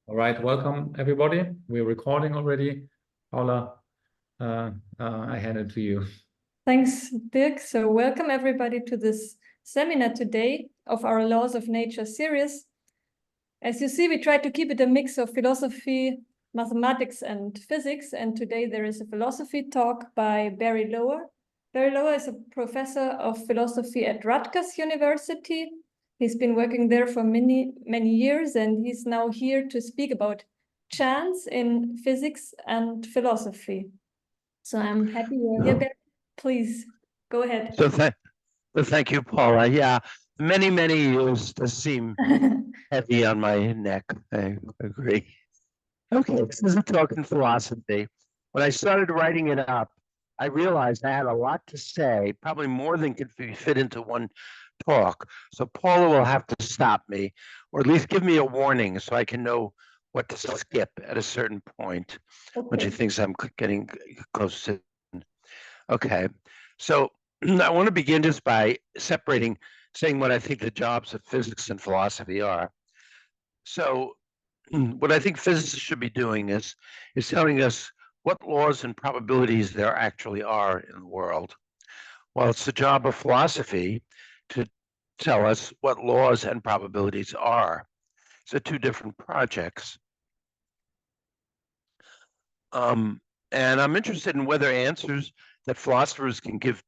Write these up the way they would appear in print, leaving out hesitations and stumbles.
All right, welcome everybody. We're recording already. Paula, I hand it to you. Thanks, Dirk. So welcome everybody to this seminar today of our Laws of Nature series. As you see, we try to keep it a mix of philosophy, mathematics, and physics. And today there is a philosophy talk by Barry Loewer. Barry Loewer is a professor of philosophy at Rutgers University. He's been working there for many years, and he's now here to speak about chance in physics and philosophy. So I'm happy you're here, Barry. Please go ahead. So thank you, Paula. Yeah, many years does seem heavy on my neck. I agree. Okay, this is a talk in philosophy. When I started writing it up, I realized I had a lot to say, probably more than could be fit into one talk. So Paula will have to stop me, or at least give me a warning so I can know what to skip at a certain point when she thinks I'm getting close to. Okay, so I want to begin just by saying what I think the jobs of physics and philosophy are. So what I think physicists should be doing is telling us what laws and probabilities there actually are in the world. While it's the job of philosophy to tell us what laws and probabilities are. So two different projects. And I'm interested in whether answers that philosophers can give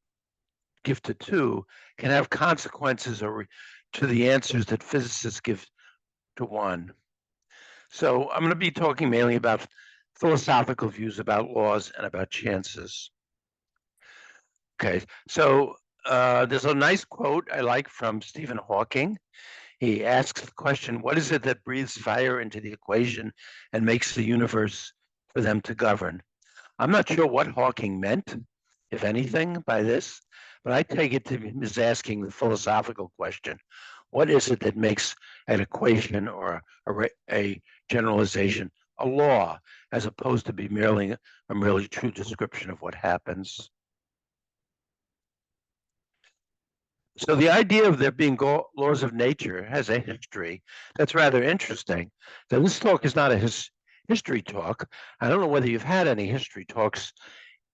to two can have consequences to the answers that physicists give to one. So I'm going to be talking mainly about philosophical views about laws and about chances. Okay, so there's a nice quote I like from Stephen Hawking. He asks the question, what is it that breathes fire into the equation and makes the universe for them to govern? I'm not sure what Hawking meant, if anything, by this, but I take it to him as asking the philosophical question. What is it that makes an equation or a generalization a law, as opposed to be merely true description of what happens? So the idea of there being laws of nature has a history that's rather interesting. So this talk is not a history talk. I don't know whether you've had any history talks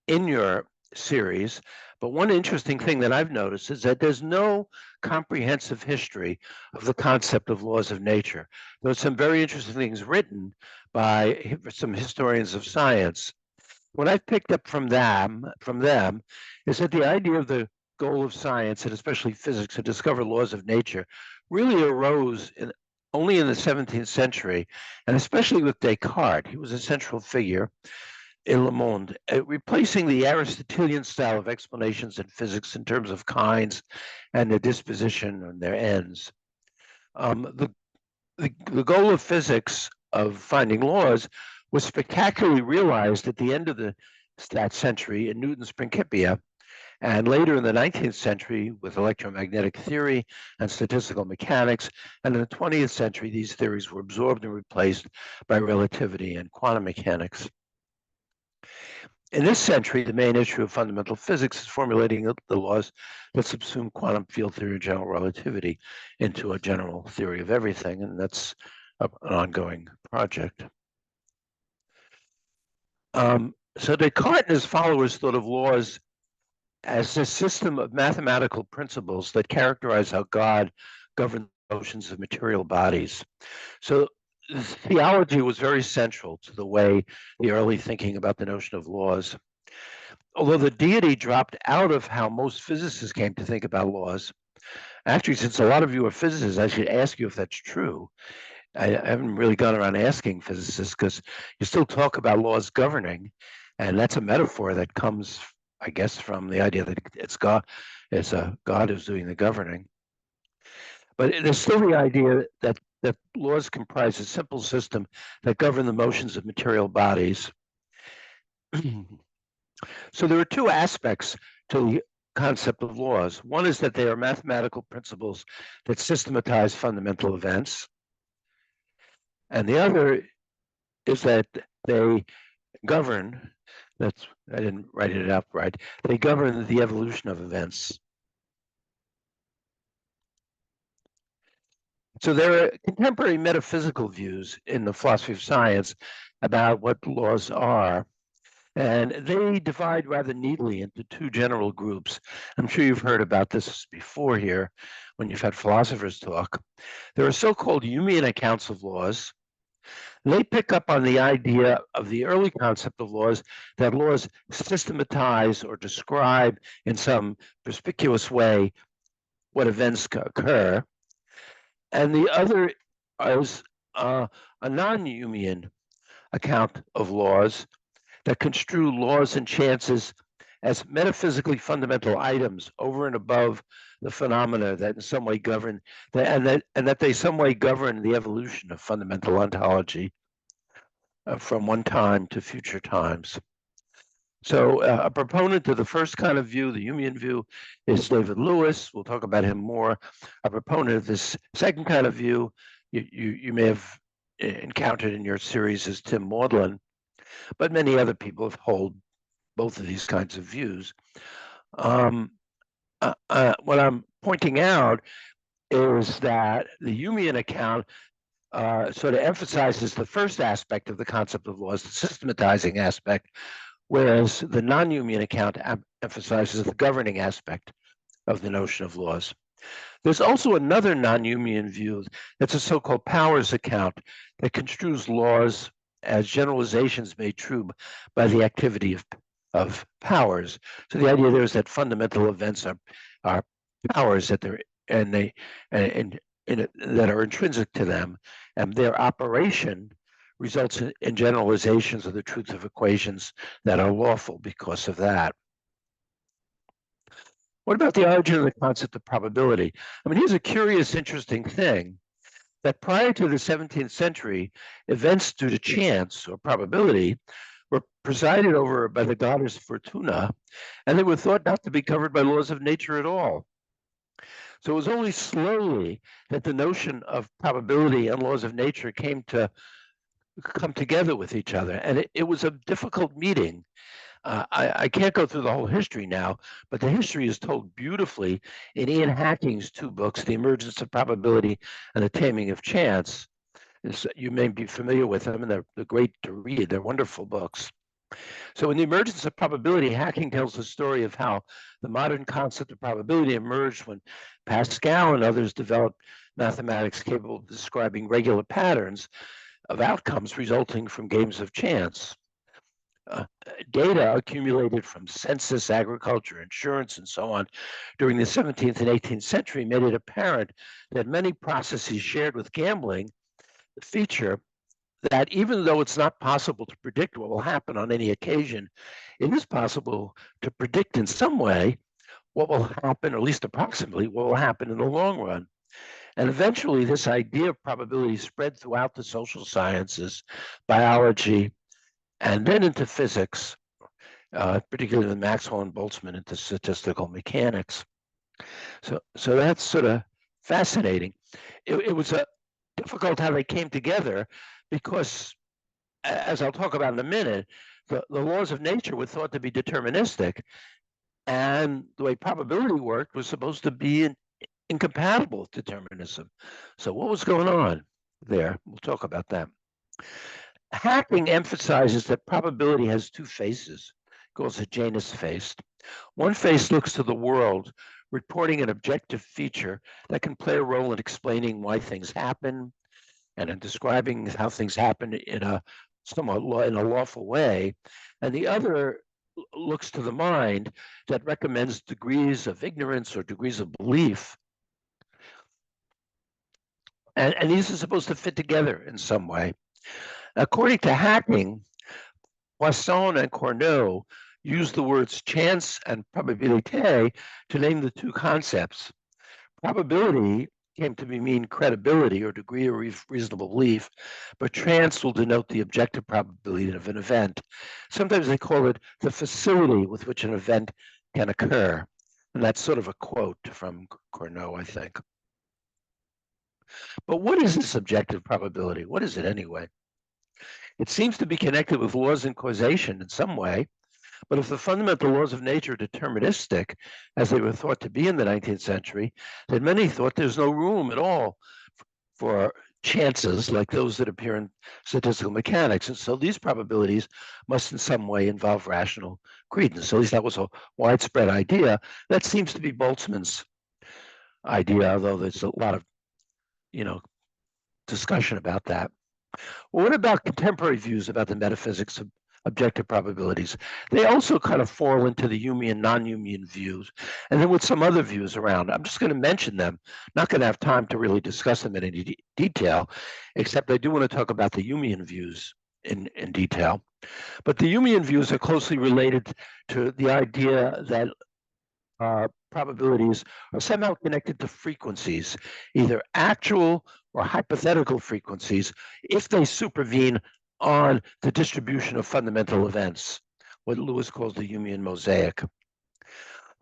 in your series, but one interesting thing that I've noticed is that there's no comprehensive history of the concept of laws of nature. There's some very interesting things written by some historians of science. What I've picked up from them is that the idea of the goal of science, and especially physics, to discover laws of nature really arose only in the 17th century, and especially with Descartes. He was a central figure in Le Monde, replacing the Aristotelian style of explanations in physics in terms of kinds and their disposition and their ends. The goal of physics of finding laws was spectacularly realized at the end of that century in Newton's Principia, and later in the 19th century with electromagnetic theory and statistical mechanics. And in the 20th century, these theories were absorbed and replaced by relativity and quantum mechanics. In this century, the main issue of fundamental physics is formulating the laws that subsume quantum field theory and general relativity into a general theory of everything, and that's an ongoing project. So Descartes and his followers thought of laws as a system of mathematical principles that characterize how God governed the motions of material bodies. So theology was very central to the way the early thinking about the notion of laws. Although the deity dropped out of how most physicists came to think about laws, actually, since a lot of you are physicists, I should ask you if that's true. I haven't really gone around asking physicists because you still talk about laws governing, and that's a metaphor that comes, I guess, from the idea that it's God who's doing the governing. But there's still the idea that laws comprise a simple system that govern the motions of material bodies. So there are two aspects to the concept of laws. One is that they are mathematical principles that systematize fundamental events. And the other is that they govern, I didn't write it up right, they govern the evolution of events. So there are contemporary metaphysical views in the philosophy of science about what laws are. And they divide rather neatly into two general groups. I'm sure you've heard about this before here when you've had philosophers talk. There are so-called Humean accounts of laws. They pick up on the idea of the early concept of laws, that laws systematize or describe in some perspicuous way what events occur. And the other is a non-Humean account of laws that construe laws and chances as metaphysically fundamental items over and above the phenomena that in some way govern, and that they some way govern the evolution of fundamental ontology from one time to future times. So a proponent of the first kind of view, the Humean view, is David Lewis. We'll talk about him more. A proponent of this second kind of view, you may have encountered in your series, is Tim Maudlin, but many other people have hold both of these kinds of views. What I'm pointing out is that the Humean account sort of emphasizes the first aspect of the concept of laws, the systematizing aspect, whereas the non-Humean account emphasizes the governing aspect of the notion of laws. There's also another non-Humean view that's a so-called powers account that construes laws as generalizations made true by the activity of powers. So the idea there is that fundamental events are powers that they're that are intrinsic to them, and their operation results in generalizations of the truth of equations that are lawful because of that. What about the origin of the concept of probability? I mean, here's a curious, interesting thing, that prior to the 17th century, events due to chance or probability were presided over by the goddess Fortuna, and they were thought not to be covered by laws of nature at all. So it was only slowly that the notion of probability and laws of nature came to come together with each other. And it was a difficult meeting. I can't go through the whole history now, but the history is told beautifully in Ian Hacking's two books, The Emergence of Probability and The Taming of Chance. You may be familiar with them, and they're great to read. They're wonderful books. So in The Emergence of Probability, Hacking tells the story of how the modern concept of probability emerged when Pascal and others developed mathematics capable of describing regular patterns of outcomes resulting from games of chance. Data accumulated from census, agriculture, insurance, and so on during the 17th and 18th century made it apparent that many processes shared with gambling feature that even though it's not possible to predict what will happen on any occasion, it is possible to predict in some way what will happen, or at least approximately what will happen in the long run. And eventually, this idea of probability spread throughout the social sciences, biology, and then into physics, particularly the Maxwell and Boltzmann into statistical mechanics. So that's sort of fascinating. It was difficult how they came together because, as I'll talk about in a minute, the laws of nature were thought to be deterministic, and the way probability worked was supposed to be incompatible with determinism. So what was going on there? We'll talk about that. Hacking emphasizes that probability has two faces, calls it Janus face. One face looks to the world, reporting an objective feature that can play a role in explaining why things happen and in describing how things happen in a somewhat in a lawful way. And the other looks to the mind that recommends degrees of ignorance or degrees of belief. And these are supposed to fit together in some way. According to Hacking, Poisson and Cournot used the words chance and probabilité to name the two concepts. Probability came to mean credibility or degree of reasonable belief, but chance will denote the objective probability of an event. Sometimes they call it the facility with which an event can occur. And that's sort of a quote from Cournot, I think. But what is this objective probability? What is it anyway? It seems to be connected with laws and causation in some way, but if the fundamental laws of nature are deterministic, as they were thought to be in the 19th century, then many thought there's no room at all for chances like those that appear in statistical mechanics. And so these probabilities must in some way involve rational credence. At least that was a widespread idea. That seems to be Boltzmann's idea, although there's a lot of, discussion about that. Well, what about contemporary views about the metaphysics of objective probabilities? They also kind of fall into the Humean, non-Humean views, and then with some other views around. I'm just going to mention them. Not going to have time to really discuss them in any detail, except I do want to talk about the Humean views in detail. But the Humean views are closely related to the idea that probabilities are somehow connected to frequencies, either actual or hypothetical frequencies, if they supervene on the distribution of fundamental events, what Lewis calls the Humean mosaic.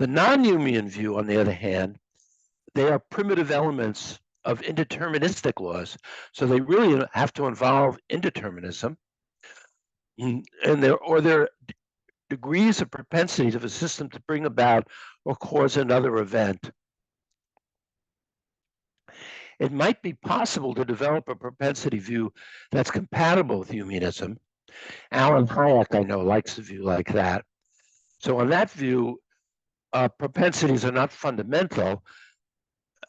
The non-Humean view, on the other hand, they are primitive elements of indeterministic laws, so they really have to involve indeterminism, and they're degrees of propensities of a system to bring about or cause another event. It might be possible to develop a propensity view that's compatible with Humeanism. Alan Hayek, I know, likes a view like that. So on that view, propensities are not fundamental,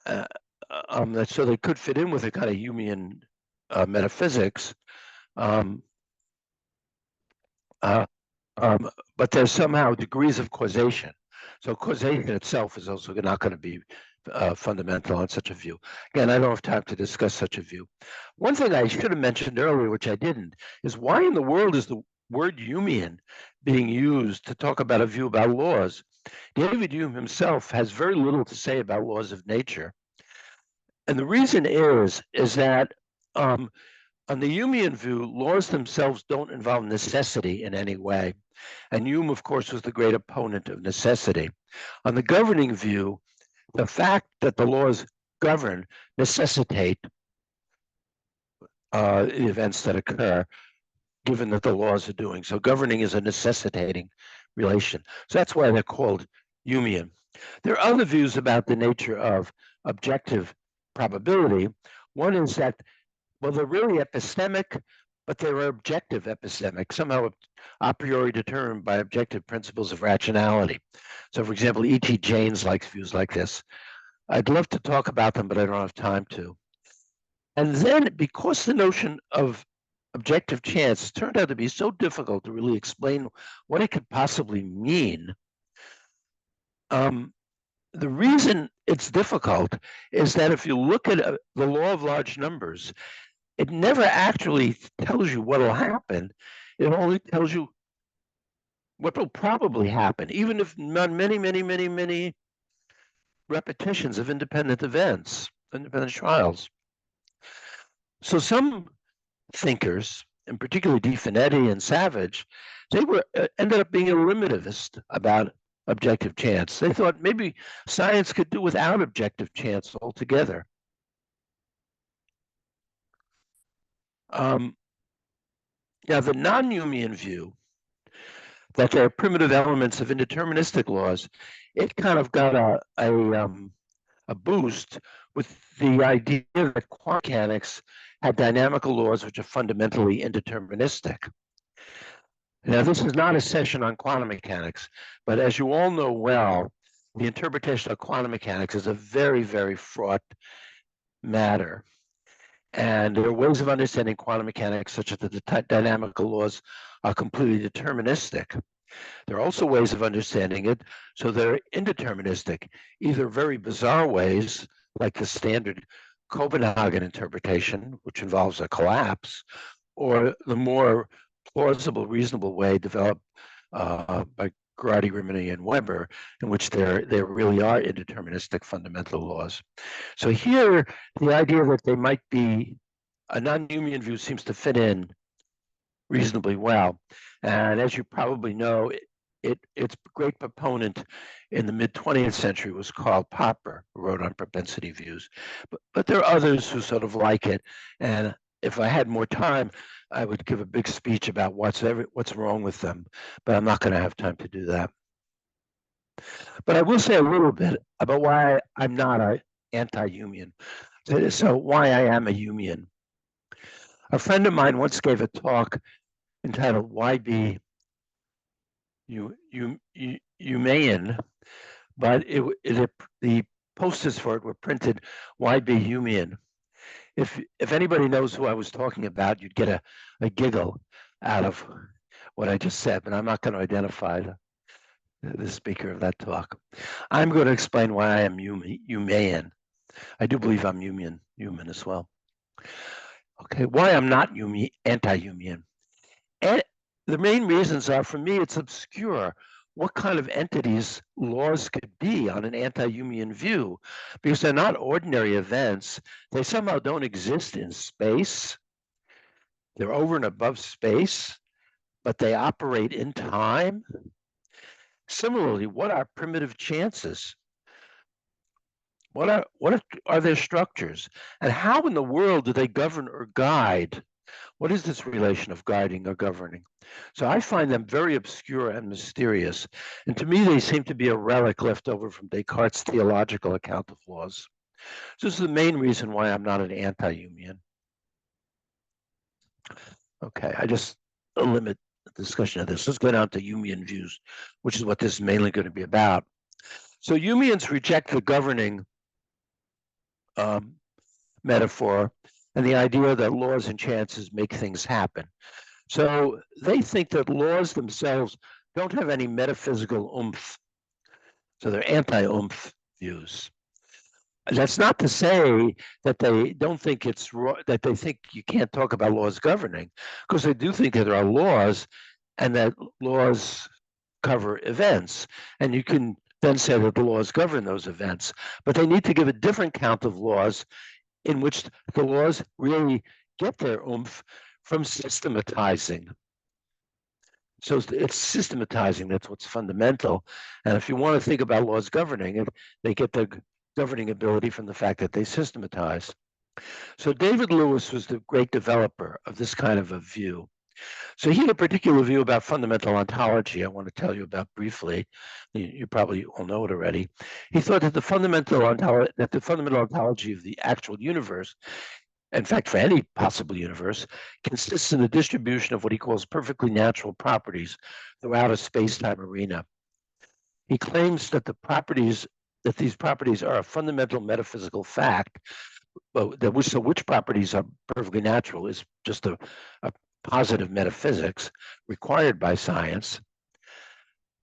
so they could fit in with a kind of Humean metaphysics. But there's somehow degrees of causation. So causation itself is also not going to be fundamental on such a view. Again, I don't have time to discuss such a view. One thing I should have mentioned earlier, which I didn't, is why in the world is the word Humean being used to talk about a view about laws? David Hume himself has very little to say about laws of nature. And the reason is that on the Humean view, laws themselves don't involve necessity in any way. And Hume, of course, was the great opponent of necessity. On the governing view, the fact that the laws govern necessitate the events that occur, given that the laws are doing. So governing is a necessitating relation. So that's why they're called Humean. There are other views about the nature of objective probability. One is that, well, they're really epistemic, but they're objective epistemic, somehow a priori determined by objective principles of rationality. So, for example, E.T. Jaynes likes views like this. I'd love to talk about them, but I don't have time to. And then, because the notion of objective chance turned out to be so difficult to really explain what it could possibly mean, the reason it's difficult is that if you look at the law of large numbers, it never actually tells you what will happen. It only tells you what will probably happen, even if on many, many, many, many repetitions of independent events, independent trials. So some thinkers, and particularly De Finetti and Savage, they ended up being eliminativist about objective chance. They thought maybe science could do without objective chance altogether. Now, the non-Humean view that there are primitive elements of indeterministic laws, it kind of got a boost with the idea that quantum mechanics had dynamical laws which are fundamentally indeterministic. Now, this is not a session on quantum mechanics, but as you all know well, the interpretation of quantum mechanics is a very, very fraught matter. And there are ways of understanding quantum mechanics such that the dynamical laws are completely deterministic. There are also ways of understanding it so they're indeterministic, either very bizarre ways, like the standard Copenhagen interpretation, which involves a collapse, or the more plausible, reasonable way developed by Garrity, Rimini, and Weber, in which there really are indeterministic fundamental laws. So here, the idea that they might be a non-Humean view seems to fit in reasonably well. And as you probably know, its great proponent in the mid-20th century was Karl Popper, who wrote on propensity views. But there are others who sort of like it. And if I had more time, I would give a big speech about what's wrong with them, but I'm not going to have time to do that. But I will say a little bit about why I'm not an anti-Humean. So why I am a Humean. A friend of mine once gave a talk entitled "Why Be Humean," but the posters for it were printed "Why Be Humean." If anybody knows who I was talking about, you'd get a giggle out of what I just said, but I'm not going to identify the speaker of that talk. I'm going to explain why I am Humean. I do believe I'm human as well. Okay, why I'm not anti-Humean. And the main reasons are, for me, it's obscure what kind of entities laws could be on an anti-Humean view, because they're not ordinary events. They somehow don't exist in space. They're over and above space, but they operate in time. Similarly, what are primitive chances? What are their structures? And how in the world do they govern or guide? What is this relation of guiding or governing? So I find them very obscure and mysterious. And to me, they seem to be a relic left over from Descartes' theological account of laws. So this is the main reason why I'm not an anti-Humean. Okay, I just limit the discussion of this. Let's go down to Humean views, which is what this is mainly going to be about. So Humeans reject the governing metaphor and the idea that laws and chances make things happen. So they think that laws themselves don't have any metaphysical oomph. So they're anti-oomph views. That's not to say that they don't think that they think you can't talk about laws governing, because they do think that there are laws and that laws cover events. And you can then say that the laws govern those events, but they need to give a different count of laws in which the laws really get their oomph from systematizing. So it's systematizing, that's what's fundamental. And if you want to think about laws governing, they get their governing ability from the fact that they systematize. So David Lewis was the great developer of this kind of a view. So he had a particular view about fundamental ontology I want to tell you about briefly. You probably all know it already. He thought that the fundamental ontology of the actual universe, in fact, for any possible universe, consists in the distribution of what he calls perfectly natural properties throughout a space-time arena. He claims that these properties are a fundamental metaphysical fact, but which properties are perfectly natural is just a positive metaphysics required by science.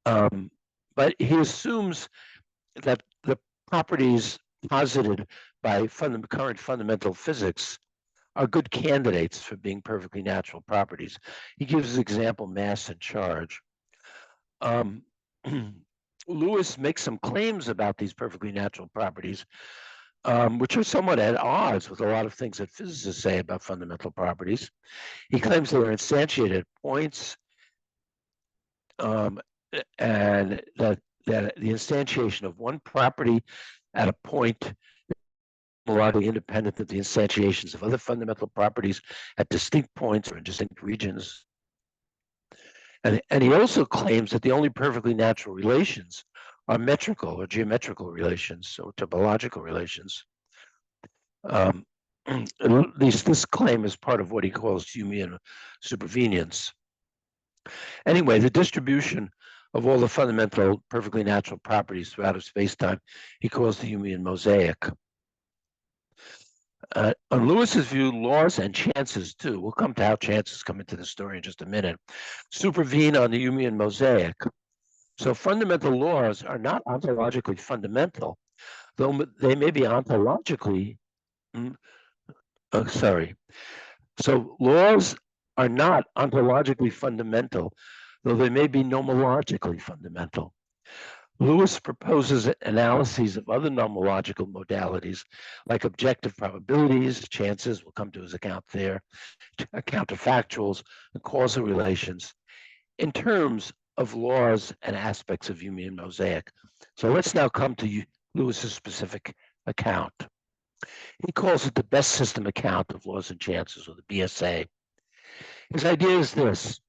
But he assumes that the properties posited by current fundamental physics are good candidates for being perfectly natural properties. He gives as example mass and charge. Lewis makes some claims about these perfectly natural properties, which are somewhat at odds with a lot of things that physicists say about fundamental properties. He claims they are instantiated points, and that the instantiation of one property at a point largely independent of the instantiations of other fundamental properties at distinct points or in distinct regions. And he also claims that the only perfectly natural relations are metrical or geometrical relations or topological relations. At least this claim is part of what he calls Humean supervenience. Anyway, the distribution of all the fundamental perfectly natural properties throughout of space-time, he calls the Humean mosaic. On Lewis's view, laws and chances too, we'll come to how chances come into the story in just a minute, supervene on the Humean mosaic. So fundamental laws are not ontologically fundamental, though they may be ontologically, So laws are not ontologically fundamental, though they may be nomologically fundamental. Lewis proposes analyses of other nomological modalities, like objective probabilities, chances, we'll come to his account there, counterfactuals, and causal relations, in terms of laws and aspects of Humean mosaic. So let's now come to Lewis's specific account. He calls it the best system account of laws and chances, or the BSA. His idea is this.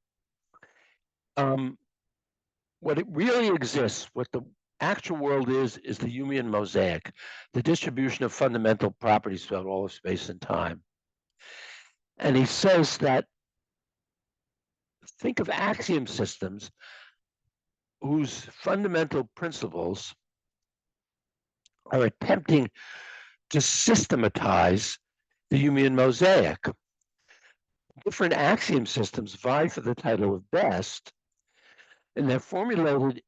What it really exists, what the actual world is the Bohmian mosaic, the distribution of fundamental properties throughout all of space and time. And he says that think of axiom systems whose fundamental principles are attempting to systematize the Bohmian mosaic. Different axiom systems vie for the title of best, and they're formulated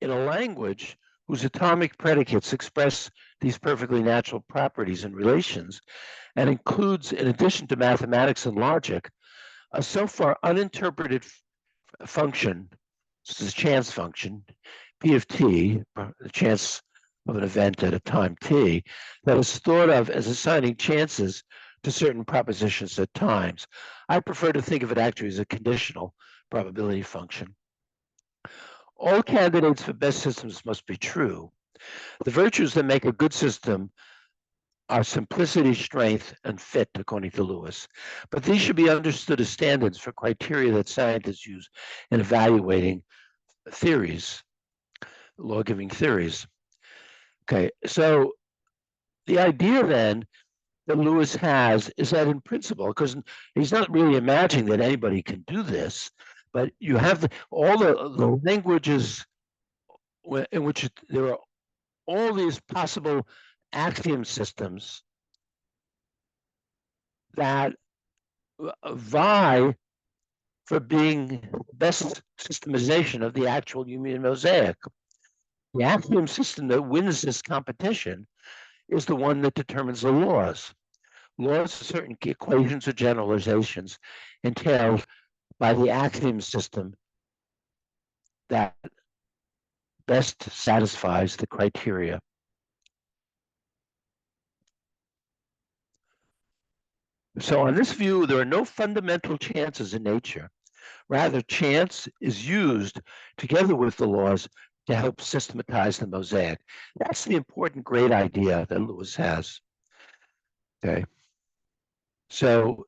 in a language whose atomic predicates express these perfectly natural properties and relations, and includes, in addition to mathematics and logic, a so far uninterpreted function, this is a chance function, P of t, the chance of an event at a time t, that is thought of as assigning chances to certain propositions at times. I prefer to think of it actually as a conditional probability function. All candidates for best systems must be true. The virtues that make a good system are simplicity, strength, and fit, according to Lewis. But these should be understood as standards for criteria that scientists use in evaluating theories, law-giving theories. Okay, so the idea then that Lewis has is that in principle, because he's not really imagining that anybody can do this, but you have all the languages in which there are all these possible axiom systems that vie for being best systemization of the actual Bohmian mosaic. The axiom system that wins this competition is the one that determines the laws. Laws of certain equations or generalizations entailed by the axiom system that best satisfies the criteria. So on this view, there are no fundamental chances in nature. Rather, chance is used together with the laws to help systematize the mosaic. That's the important great idea that Lewis has. Okay. So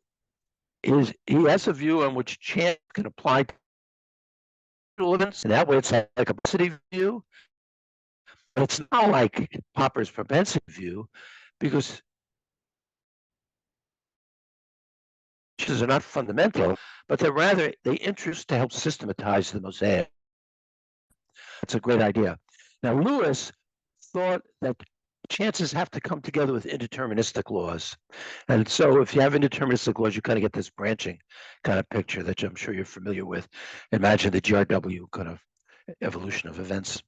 he has a view on which chance can apply to events, and that way it's like a propensity view. But it's not like Popper's propensity view, because chances are not fundamental, but they're rather, they interest to help systematize the mosaic. That's a great idea. Now, Lewis thought that chances have to come together with indeterministic laws. And so if you have indeterministic laws, you kind of get this branching kind of picture that I'm sure you're familiar with. Imagine the GRW kind of evolution of events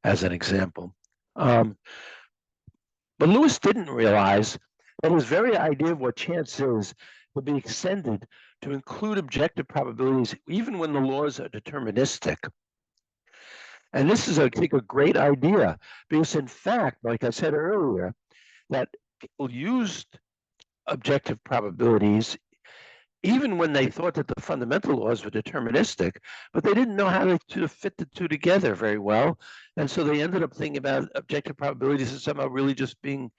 as an example. But Lewis didn't realize that his very idea of what chance is would be extended to include objective probabilities even when the laws are deterministic. And this is, I think, a great idea, because in fact, like I said earlier, that people used objective probabilities even when they thought that the fundamental laws were deterministic, but they didn't know how to fit the two together very well. And so they ended up thinking about objective probabilities as somehow really just being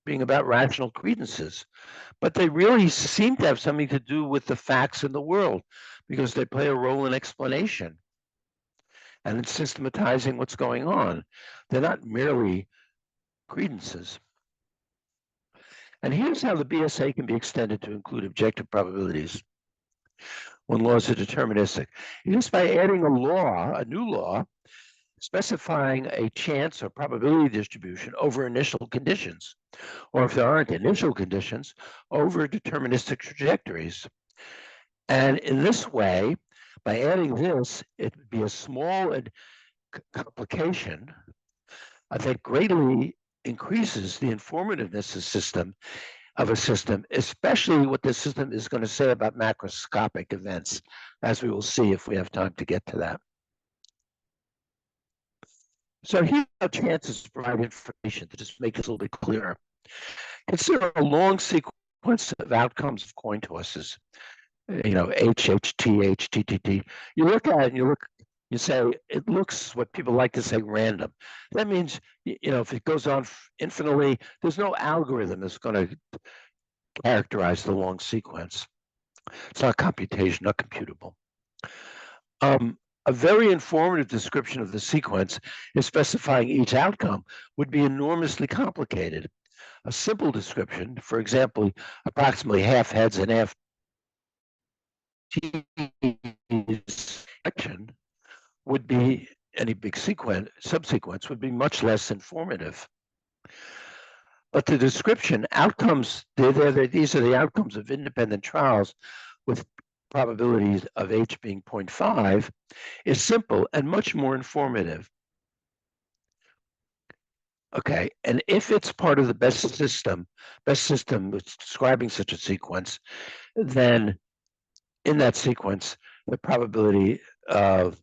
being about rational credences. But they really seem to have something to do with the facts in the world, because they play a role in explanation and in systematizing what's going on. They're not merely credences. And here's how the BSA can be extended to include objective probabilities when laws are deterministic. Just by adding a new law, specifying a chance or probability distribution over initial conditions, or if there aren't initial conditions, over deterministic trajectories. And in this way, by adding this, it would be a small complication that greatly increases the informativeness of a system, especially what the system is going to say about macroscopic events, as we will see if we have time to get to that. So here's how chances provide information to just make this a little bit clearer. Consider a long sequence of outcomes of coin tosses. You know, H, T, H, T, T, T. You look at it and you say, it looks, what people like to say, random. That means, you know, if it goes on infinitely, there's no algorithm that's going to characterize the long sequence. It's not computation, not computable. A very informative description of the sequence is specifying each outcome would be enormously complicated. A simple description, for example, approximately half heads and half T's action would be any big subsequence would be much less informative. But the description outcomes, these are the outcomes of independent trials with probabilities of H being 0.5 is simple and much more informative. Okay, and if it's part of the best system that's describing such a sequence, then in that sequence, the probability of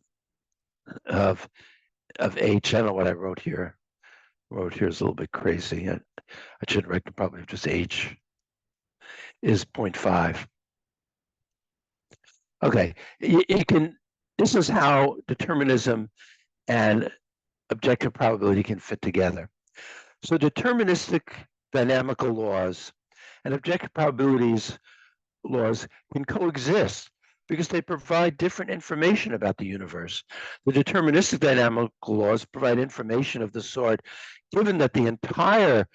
H, I don't know what I wrote here. Wrote here is a little bit crazy. I should write probably just H is 0.5. Okay, you can, this is how determinism and objective probability can fit together. So deterministic dynamical laws and objective probabilities laws can coexist because they provide different information about the universe. The deterministic dynamical laws provide information of the sort, given that the entire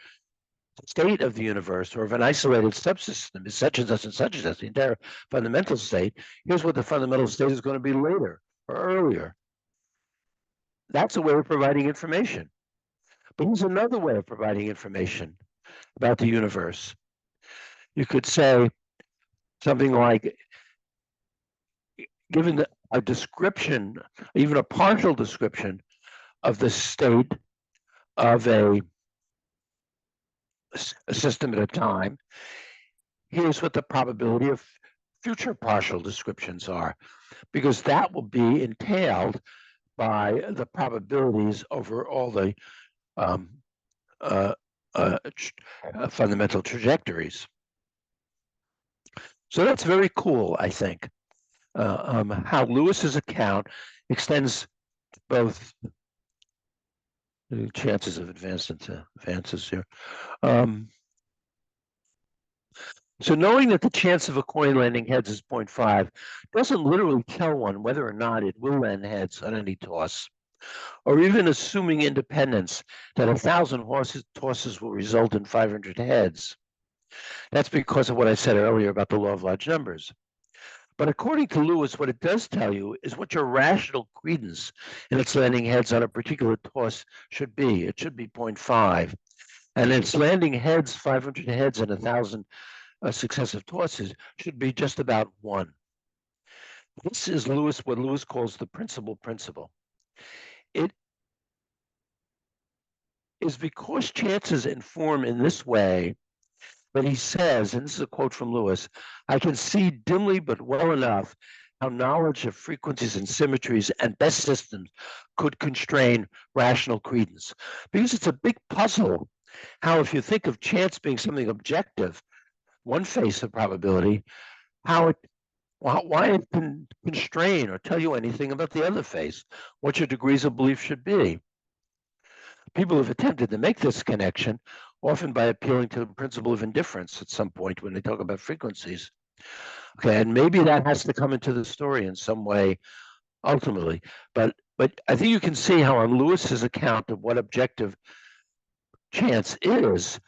state of the universe or of an isolated subsystem is such and such and such and such, the entire fundamental state, here's what the fundamental state is going to be later or earlier. That's a way of providing information. But here's another way of providing information about the universe. You could say something like, given a description, even a partial description of the state of a system at a time, here's what the probability of future partial descriptions are, because that will be entailed by the probabilities over all the fundamental trajectories. So that's very cool, I think, how Lewis's account extends both the chances of advances here. So knowing that the chance of a coin landing heads is 0.5 doesn't literally tell one whether or not it will land heads on any toss, or even assuming independence that 1,000 tosses will result in 500 heads. That's because of what I said earlier about the law of large numbers. But according to Lewis, what it does tell you is what your rational credence in its landing heads on a particular toss should be. It should be 0.5. And its landing heads, 500 heads and 1,000 successive tosses, should be just about 1. This is what Lewis calls the principal principle. It is because chances inform in this way that he says, and this is a quote from Lewis, I can see dimly but well enough how knowledge of frequencies and symmetries and best systems could constrain rational credence. Because it's a big puzzle how, if you think of chance being something objective, one face of probability, why it can constrain or tell you anything about the other face, what your degrees of belief should be. People have attempted to make this connection, often by appealing to the principle of indifference at some point when they talk about frequencies. Okay, and maybe that has to come into the story in some way ultimately. But I think you can see how on Lewis's account of what objective chance is,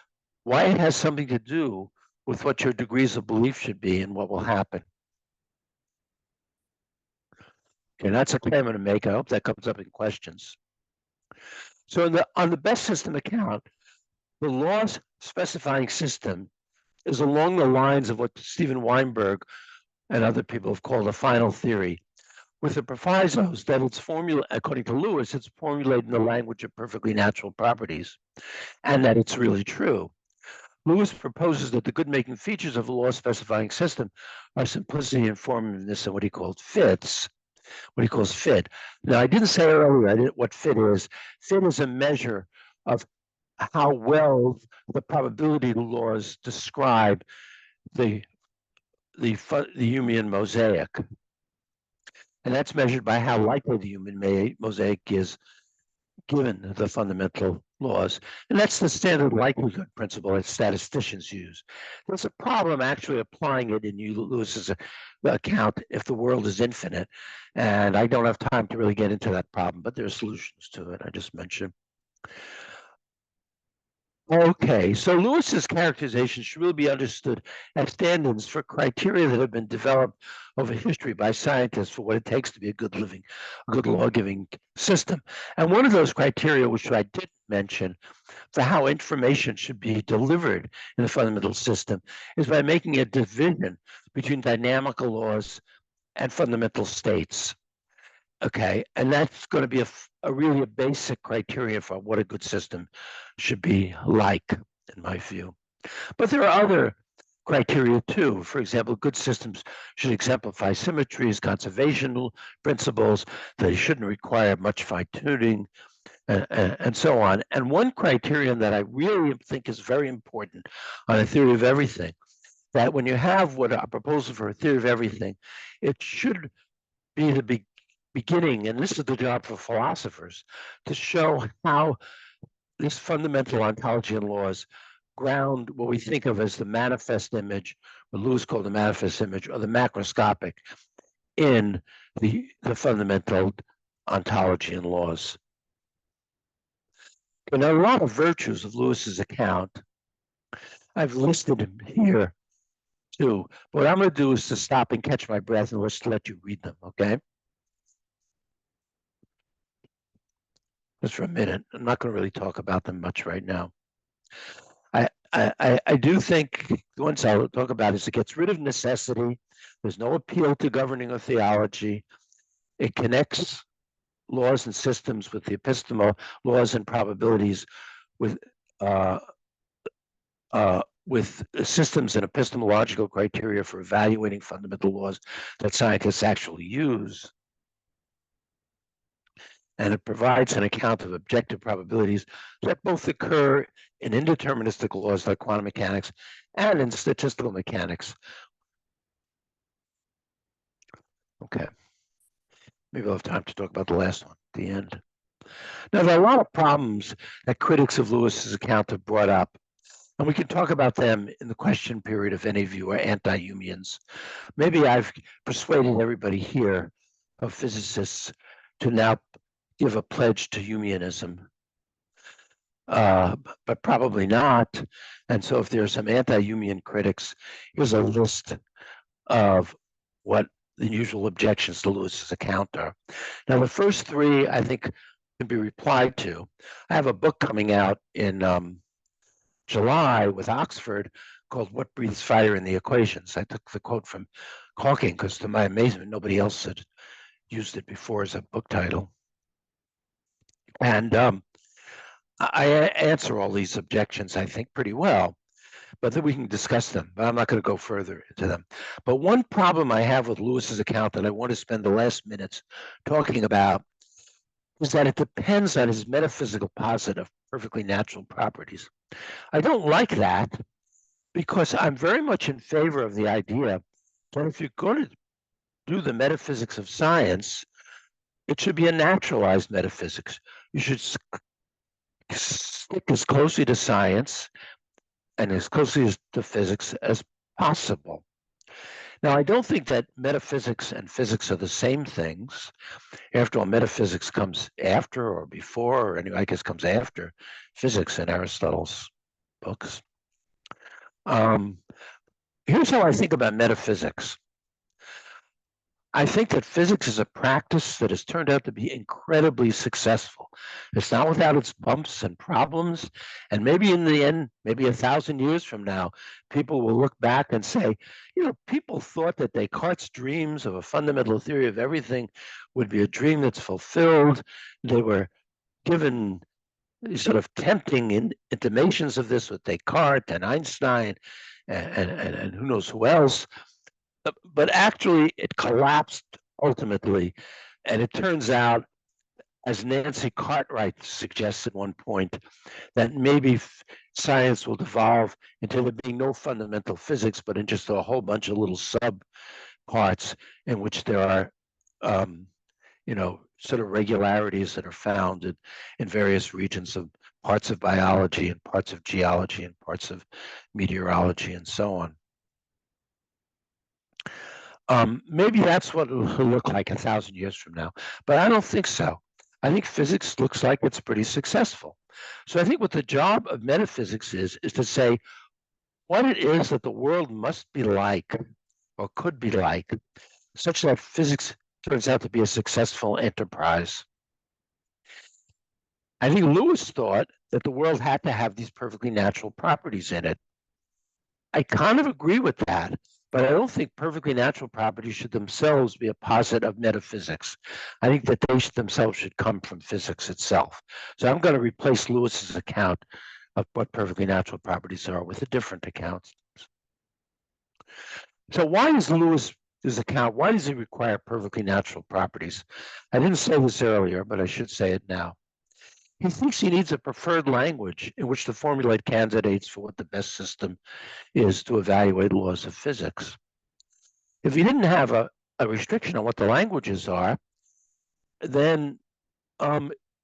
why it has something to do with what your degrees of belief should be and what will happen. Okay, that's a claim I'm going to make. I hope that comes up in questions. So on the best system account, the laws specifying system is along the lines of what Steven Weinberg and other people have called a final theory, with the provisos that it's according to Lewis, it's formulated in the language of perfectly natural properties, and that it's really true. Lewis proposes that the good-making features of the law-specifying system are simplicity, informativeness, and what he calls fits. What he calls fit. Now, I didn't say earlier what fit is. Fit is a measure of how well the probability laws describe the Humean mosaic. And that's measured by how likely the Humean mosaic is given the fundamental laws, and that's the standard likelihood principle that statisticians use. There's a problem actually applying it in Lewis's account if the world is infinite, and I don't have time to really get into that problem, but there are solutions to it I just mentioned. Okay, so Lewis's characterization should really be understood as stand-ins for criteria that have been developed over history by scientists for what it takes to be a good law-giving system. And one of those criteria, which I didn't mention, for how information should be delivered in the fundamental system, is by making a division between dynamical laws and fundamental states. Okay, and that's going to be a really a basic criteria for what a good system should be like, in my view. But there are other criteria too. For example, good systems should exemplify symmetries, conservation principles, they shouldn't require much fine-tuning, and so on. And one criterion that I really think is very important on a theory of everything, that when you have what a proposal for a theory of everything, it should be the beginning, and this is the job for philosophers, to show how this fundamental ontology and laws ground what we think of as the manifest image, what Lewis called the manifest image, or the macroscopic, in the fundamental ontology and laws. And there are a lot of virtues of Lewis's account. I've listed them here too. But what I'm going to do is to stop and catch my breath and just let you read them, okay? Just for a minute. I'm not going to really talk about them much right now. I do think the ones I'll talk about is it gets rid of necessity. There's no appeal to governing or theology. It connects laws and systems with the epistemological laws and probabilities with systems and epistemological criteria for evaluating fundamental laws that scientists actually use. And it provides an account of objective probabilities that both occur in indeterministic laws like quantum mechanics and in statistical mechanics. Okay. Maybe I'll have time to talk about the last one at the end. Now, there are a lot of problems that critics of Lewis's account have brought up, and we can talk about them in the question period if any of you are anti-Humeans. Maybe I've persuaded everybody here of physicists to now give a pledge to Humeanism, but probably not. And so if there are some anti-Humean critics, here's a list of what the usual objections to Lewis's account are. Now, the first three, I think, can be replied to. I have a book coming out in July with Oxford called What Breathes Fire in the Equations. I took the quote from Hawking because, to my amazement, nobody else had used it before as a book title. And I answer all these objections, I think, pretty well, but then we can discuss them. But I'm not going to go further into them. But one problem I have with Lewis's account that I want to spend the last minutes talking about is that it depends on his metaphysical posit of perfectly natural properties. I don't like that because I'm very much in favor of the idea that if you're going to do the metaphysics of science, it should be a naturalized metaphysics. You should stick as closely to science and as closely to physics as possible. Now, I don't think that metaphysics and physics are the same things. After all, metaphysics comes after or before, or anyway, I guess comes after physics in Aristotle's books. Here's how I think about metaphysics. I think that physics is a practice that has turned out to be incredibly successful. It's not without its bumps and problems. And maybe in the end, maybe 1,000 years from now, people will look back and say, you know, people thought that Descartes' dreams of a fundamental theory of everything would be a dream that's fulfilled. They were given these sort of tempting intimations of this with Descartes and Einstein and who knows who else. But actually, it collapsed ultimately. And it turns out, as Nancy Cartwright suggests at one point, that maybe science will devolve into there being no fundamental physics, but in just a whole bunch of little sub parts in which there are, you know, sort of regularities that are found in various regions of parts of biology and parts of geology and parts of meteorology and so on. Maybe that's what it'll look like 1,000 years from now, but I don't think so. I think physics looks like it's pretty successful. So I think what the job of metaphysics is to say what it is that the world must be like or could be like, such that physics turns out to be a successful enterprise. I think Lewis thought that the world had to have these perfectly natural properties in it. I kind of agree with that, but I don't think perfectly natural properties should themselves be a posit of metaphysics. I think that they themselves should come from physics itself. So I'm going to replace Lewis's account of what perfectly natural properties are with a different account. So why is Lewis's account, why does he require perfectly natural properties? I didn't say this earlier, but I should say it now. He thinks he needs a preferred language in which to formulate candidates for what the best system is to evaluate laws of physics. If he didn't have a restriction on what the languages are, then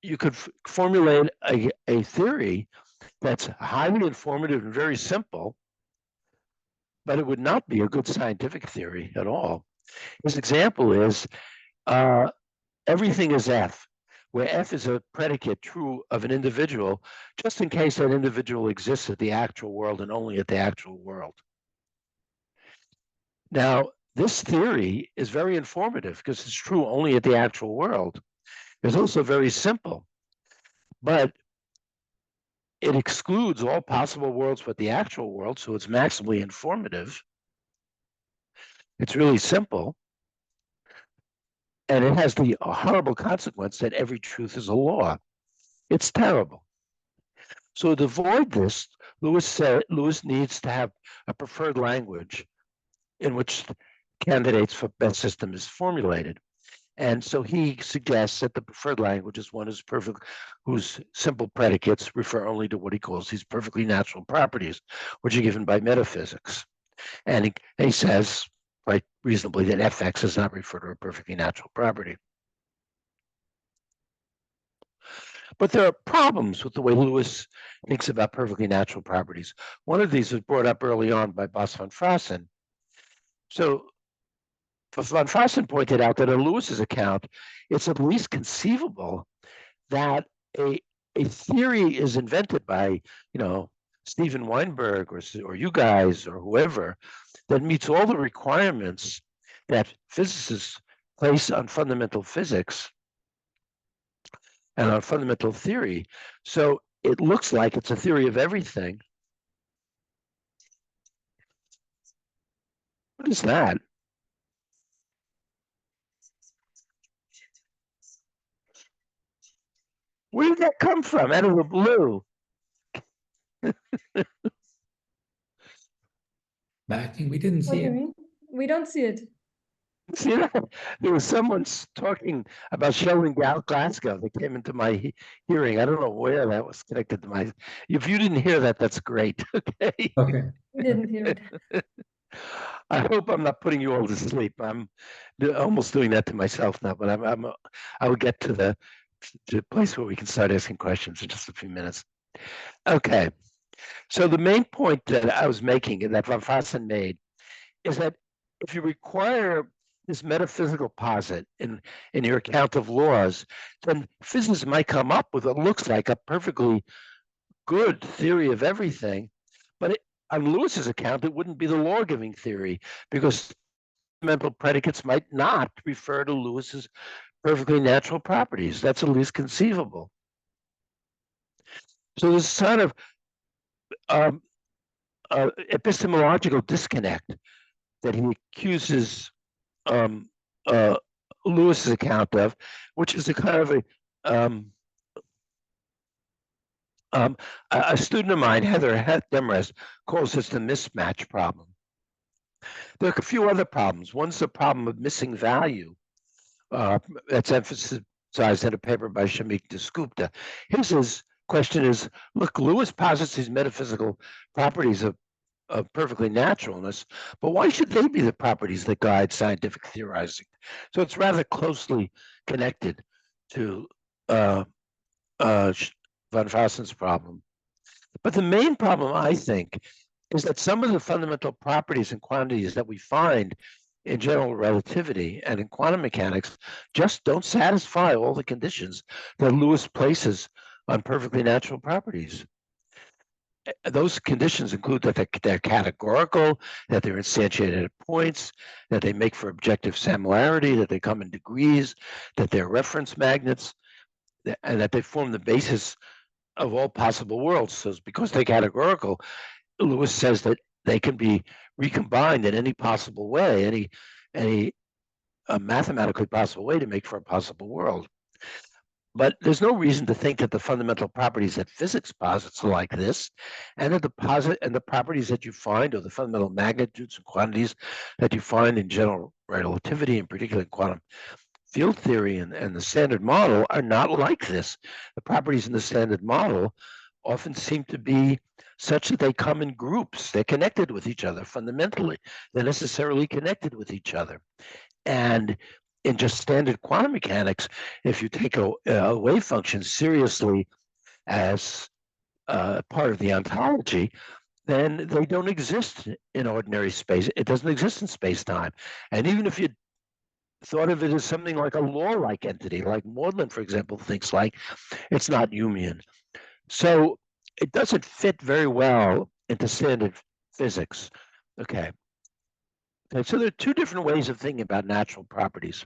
you could formulate a theory that's highly informative and very simple, but it would not be a good scientific theory at all. His example is everything is F, where F is a predicate true of an individual, just in case that individual exists at the actual world and only at the actual world. Now, this theory is very informative because it's true only at the actual world. It's also very simple, but it excludes all possible worlds but the actual world, so it's maximally informative. It's really simple. And it has the horrible consequence that every truth is a law. It's terrible. So to avoid this, Lewis needs to have a preferred language in which candidates for best system is formulated. And so he suggests that the preferred language is one whose simple predicates refer only to what he calls these perfectly natural properties, which are given by metaphysics. And he says, quite reasonably, that fx does not refer to a perfectly natural property. But there are problems with the way Lewis thinks about perfectly natural properties. One of these was brought up early on by Bas van Fraassen. So van Fraassen pointed out that in Lewis's account, it's at least conceivable that a theory is invented by, Steven Weinberg or you guys or whoever that meets all the requirements that physicists place on fundamental physics and on fundamental theory. So it looks like it's a theory of everything. What is that? Where did that come from? Out of the blue. I think we didn't What see do you it. mean? We don't see it. See that? There was someone talking about Sheldon Glasgow that came into my hearing. I don't know where that was connected to my. If you didn't hear that, that's great. Okay. Okay. We didn't hear it. I hope I'm not putting you all to sleep. I'm almost doing that to myself now, but I will get to the place where we can start asking questions in just a few minutes. Okay. So the main point that I was making and that van Fraassen made is that if you require this metaphysical posit in your account of laws, then physics might come up with what looks like a perfectly good theory of everything. But on Lewis's account, it wouldn't be the law-giving theory because fundamental predicates might not refer to Lewis's perfectly natural properties. That's at least conceivable. So this sort of epistemological disconnect that he accuses Lewis's account of, which is a kind of a student of mine, Heather Demrest, calls this the mismatch problem. There are a few other problems. One's the problem of missing value. That's emphasized in a paper by Shamik Dasgupta. His question is, look, Lewis posits these metaphysical properties of perfectly naturalness, but why should they be the properties that guide scientific theorizing? So it's rather closely connected to von Frauen's problem. But the main problem, I think, is that some of the fundamental properties and quantities that we find in general relativity and in quantum mechanics just don't satisfy all the conditions that Lewis places on perfectly natural properties. Those conditions include that they're categorical, that they're instantiated at points, that they make for objective similarity, that they come in degrees, that they're reference magnets, and that they form the basis of all possible worlds. So because they're categorical, Lewis says that they can be recombined in any possible way, any mathematically possible way to make for a possible world. But there's no reason to think that the fundamental properties that physics posits are like this, and that the properties that you find, or the fundamental magnitudes and quantities that you find in general relativity, in particular quantum field theory and the standard model, are not like this. The properties in the standard model often seem to be such that they come in groups. They're connected with each other fundamentally. They're necessarily connected with each other. And in just standard quantum mechanics, if you take a wave function seriously as part of the ontology, then they don't exist in ordinary space. It doesn't exist in space-time. And even if you thought of it as something like a law-like entity, like Maudlin, for example, thinks like, it's not Humean. So it doesn't fit very well into standard physics. Okay, so there are two different ways of thinking about natural properties.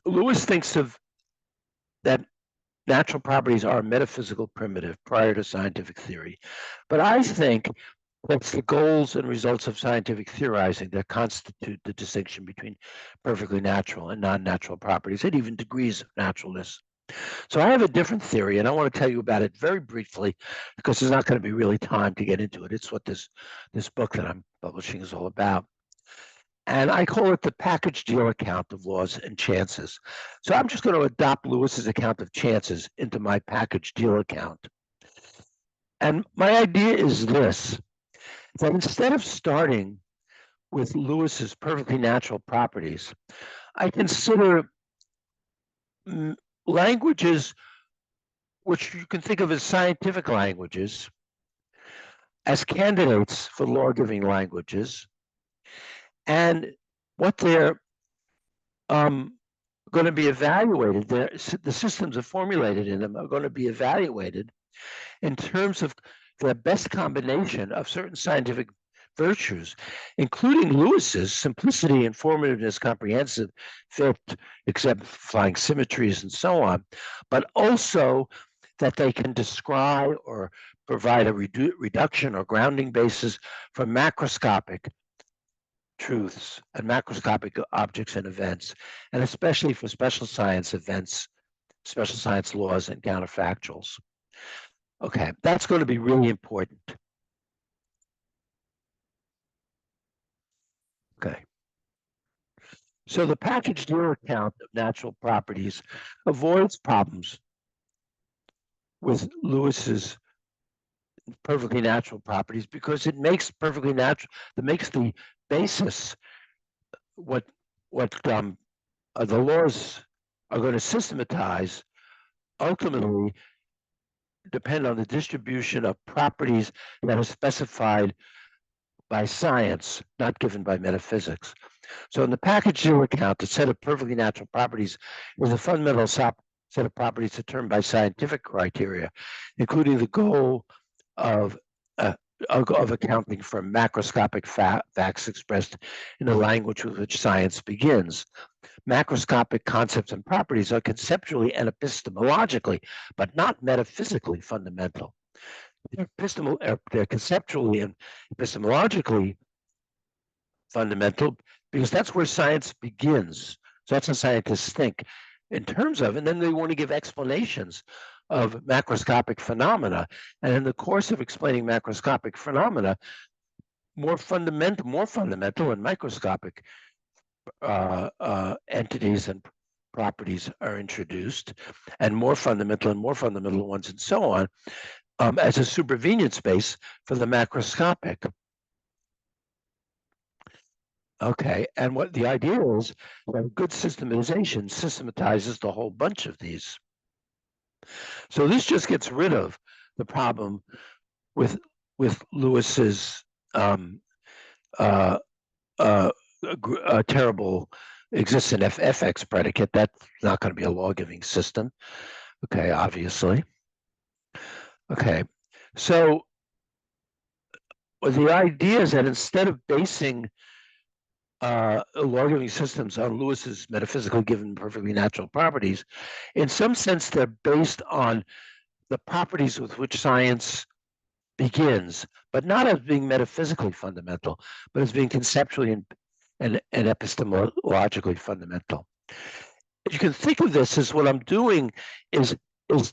Lewis thinks of that natural properties are a metaphysical primitive prior to scientific theory. But I think that's the goals and results of scientific theorizing that constitute the distinction between perfectly natural and non-natural properties, and even degrees of naturalness. So I have a different theory, and I want to tell you about it very briefly, because there's not going to be really time to get into it. It's what this book that I'm publishing is all about. And I call it the package deal account of laws and chances. So I'm just going to adopt Lewis's account of chances into my package deal account. And my idea is this, that instead of starting with Lewis's perfectly natural properties, I consider languages which you can think of as scientific languages as candidates for law-giving languages, and what they're going to be evaluated, the systems are formulated in them are going to be evaluated in terms of the best combination of certain scientific virtues, including Lewis's simplicity, informativeness, comprehensive, fit, exemplifying symmetries, and so on, but also that they can describe or provide a reduction or grounding basis for macroscopic truths and macroscopic objects and events, and especially for special science events, special science laws, and counterfactuals. Okay, that's going to be really important. Okay. So the package deal account of natural properties avoids problems with Lewis's perfectly natural properties because it makes perfectly natural, that makes the basis what the laws are going to systematize ultimately depend on the distribution of properties that are specified by science, not given by metaphysics. So in the package deal account, the set of perfectly natural properties is a fundamental set of properties determined by scientific criteria, including the goal of accounting for macroscopic facts expressed in the language with which science begins. Macroscopic concepts and properties are conceptually and epistemologically, but not metaphysically fundamental. They're conceptually and epistemologically fundamental because that's where science begins. So that's how scientists think in terms of, and then they want to give explanations of macroscopic phenomena. And in the course of explaining macroscopic phenomena, more fundamental and microscopic entities and properties are introduced, and more fundamental ones, and so on, as a supervenient space for the macroscopic. Okay, and what the idea is that good systematization systematizes the whole bunch of these. So this just gets rid of the problem with Lewis's terrible existent fx predicate. That's not going to be a law-giving system. Okay, obviously. Okay, so the idea is that instead of basing law-giving systems on Lewis's metaphysically given perfectly natural properties, in some sense they're based on the properties with which science begins, but not as being metaphysically fundamental, but as being conceptually and epistemologically fundamental. You can think of this as what I'm doing is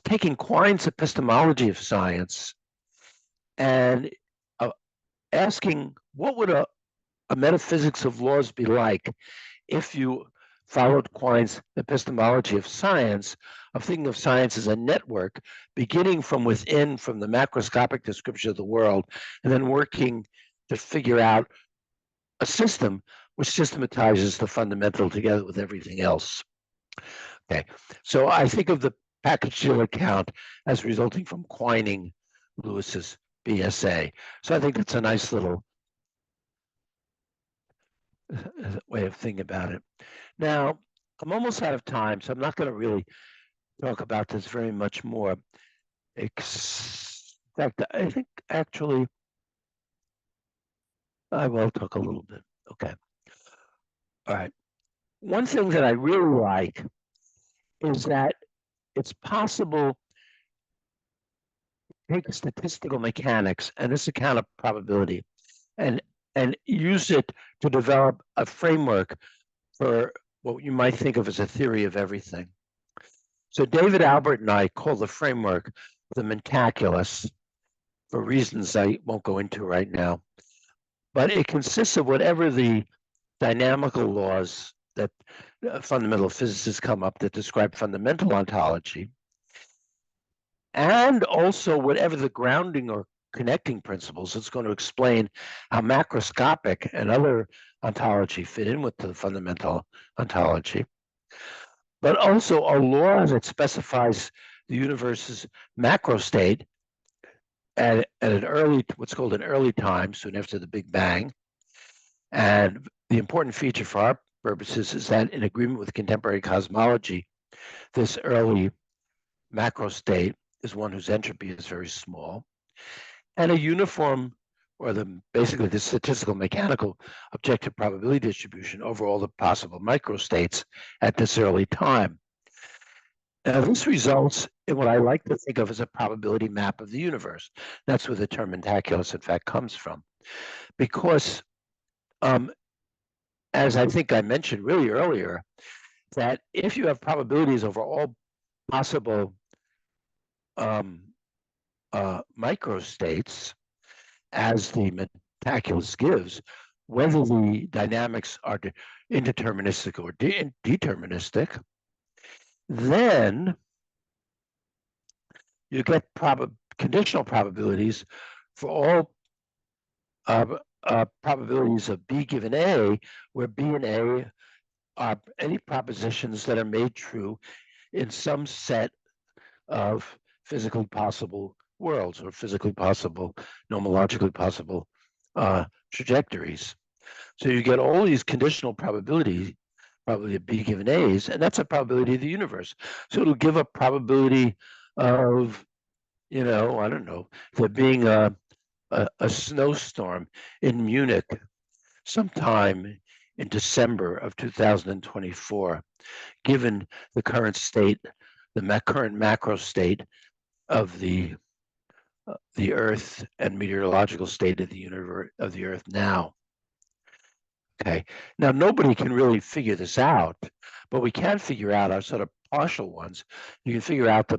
taking Quine's epistemology of science and asking what would a metaphysics of laws be like if you followed Quine's epistemology of science, of thinking of science as a network, beginning from within, from the macroscopic description of the world, and then working to figure out a system which systematizes the fundamental together with everything else. Okay, so I think of the package deal account as resulting from Quining Lewis's BSA. So I think that's a nice little way of thinking about it. Now, I'm almost out of time, so I'm not going to really talk about this very much more. In fact, I think actually I will talk a little bit. Okay. All right. One thing that I really like is that it's possible to take statistical mechanics and this account of probability and use it to develop a framework for what you might think of as a theory of everything. So David Albert and I call the framework the mentaculus for reasons I won't go into right now. But it consists of whatever the dynamical laws that fundamental physicists come up that describe fundamental ontology, and also whatever the grounding or connecting principles that's going to explain how macroscopic and other ontology fit in with the fundamental ontology, but also a law that specifies the universe's macro state at an early, what's called an early time, soon after the Big Bang. And the important feature for our purposes is that in agreement with contemporary cosmology, this early macro state is one whose entropy is very small, and a uniform, or basically the statistical mechanical objective probability distribution over all the possible microstates at this early time. Now, this results in what I like to think of as a probability map of the universe. That's where the term mentaculus, in fact, comes from. Because, as I think I mentioned really earlier, that if you have probabilities over all possible microstates, as the mentaculus gives, whether the dynamics are indeterministic or deterministic, then you get conditional probabilities for all probabilities of B given A, where B and A are any propositions that are made true in some set of physically possible worlds or physically possible, nomologically possible trajectories. So you get all these conditional probabilities, probability of B given A's, and that's a probability of the universe. So it'll give a probability of, I don't know, there being a snowstorm in Munich sometime in December of 2024, given the current state, the current macro state of the Earth and meteorological state of the universe, of the Earth now. Okay, now nobody can really figure this out, but we can figure out our sort of partial ones. We can figure out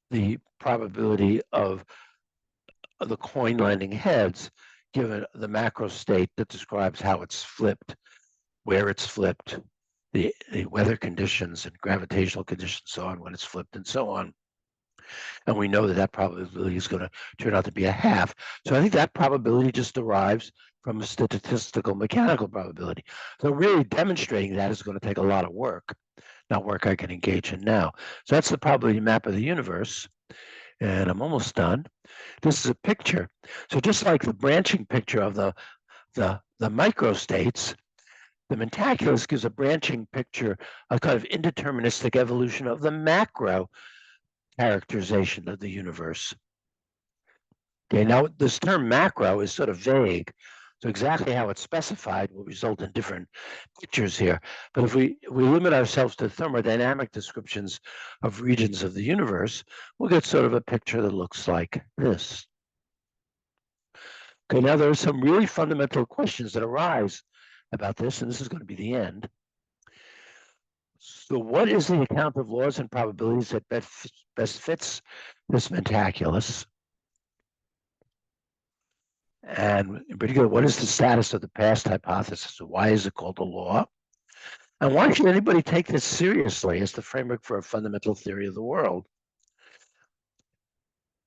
the probability of the coin landing heads, given the macro state that describes how it's flipped, where it's flipped, the weather conditions and gravitational conditions, so on, when it's flipped and so on. And we know that that probability is going to turn out to be a half. So I think that probability just derives from a statistical mechanical probability. So really demonstrating that is going to take a lot of work. not work I can engage in now. So that's the probability map of the universe. And I'm almost done. This is a picture. So just like the branching picture of the microstates, the mentaculus gives a branching picture, a kind of indeterministic evolution of the macro characterization of the universe. Okay, now this term macro is sort of vague. So exactly how it's specified will result in different pictures here. But if we limit ourselves to thermodynamic descriptions of regions of the universe, we'll get sort of a picture that looks like this. Okay, now there are some really fundamental questions that arise about this, and this is going to be the end. So what is the account of laws and probabilities that best fits this mentaculus? And in particular, what is the status of the past hypothesis? Why is it called a law? And why should anybody take this seriously as the framework for a fundamental theory of the world?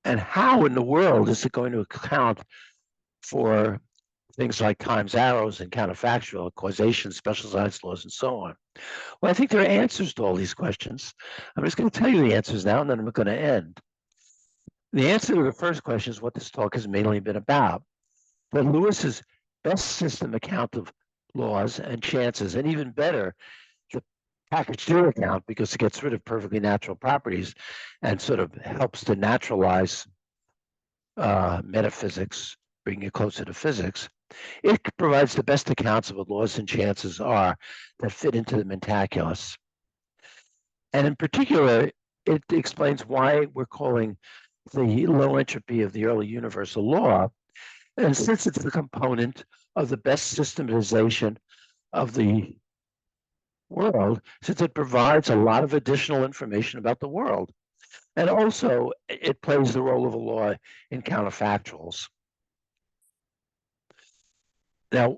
And how in the world is it going to account for things like times arrows and counterfactual, causation, specialized laws, and so on? Well, I think there are answers to all these questions. I'm just going to tell you the answers now, and then I'm going to end. The answer to the first question is what this talk has mainly been about. That Lewis's best system account of laws and chances, and even better, the package deal account, because it gets rid of perfectly natural properties and sort of helps to naturalize metaphysics, bringing it closer to physics. It provides the best accounts of what laws and chances are that fit into the mentaculus. And in particular, it explains why we're calling the low entropy of the early universe a law. And since it's the component of the best systematization of the world, since it provides a lot of additional information about the world. And also, it plays the role of a law in counterfactuals. Now,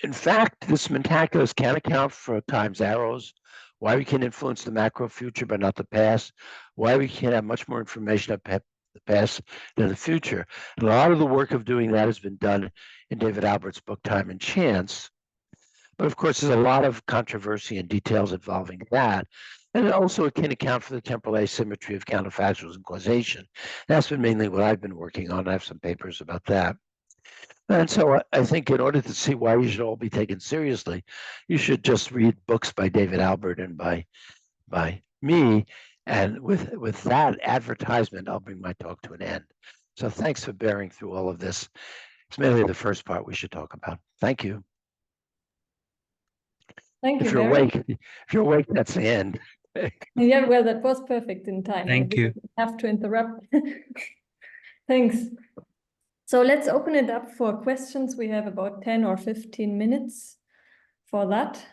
in fact, this mentaculus can account for times arrows, why we can influence the macro future but not the past, why we can have much more information about the past than the future. And a lot of the work of doing that has been done in David Albert's book, Time and Chance. But of course, there's a lot of controversy and details involving that. And also it can account for the temporal asymmetry of counterfactuals and causation. That's been mainly what I've been working on. I have some papers about that. And so I think in order to see why you should all be taken seriously, you should just read books by David Albert and by me. And with that advertisement, I'll bring my talk to an end. So thanks for bearing through all of this. It's mainly the first part we should talk about. Thank you. Thank you, If you're awake, that's the end. Yeah, well, that was perfect in time. Thank you. Have to interrupt. Thanks. So let's open it up for questions. We have about 10 or 15 minutes for that.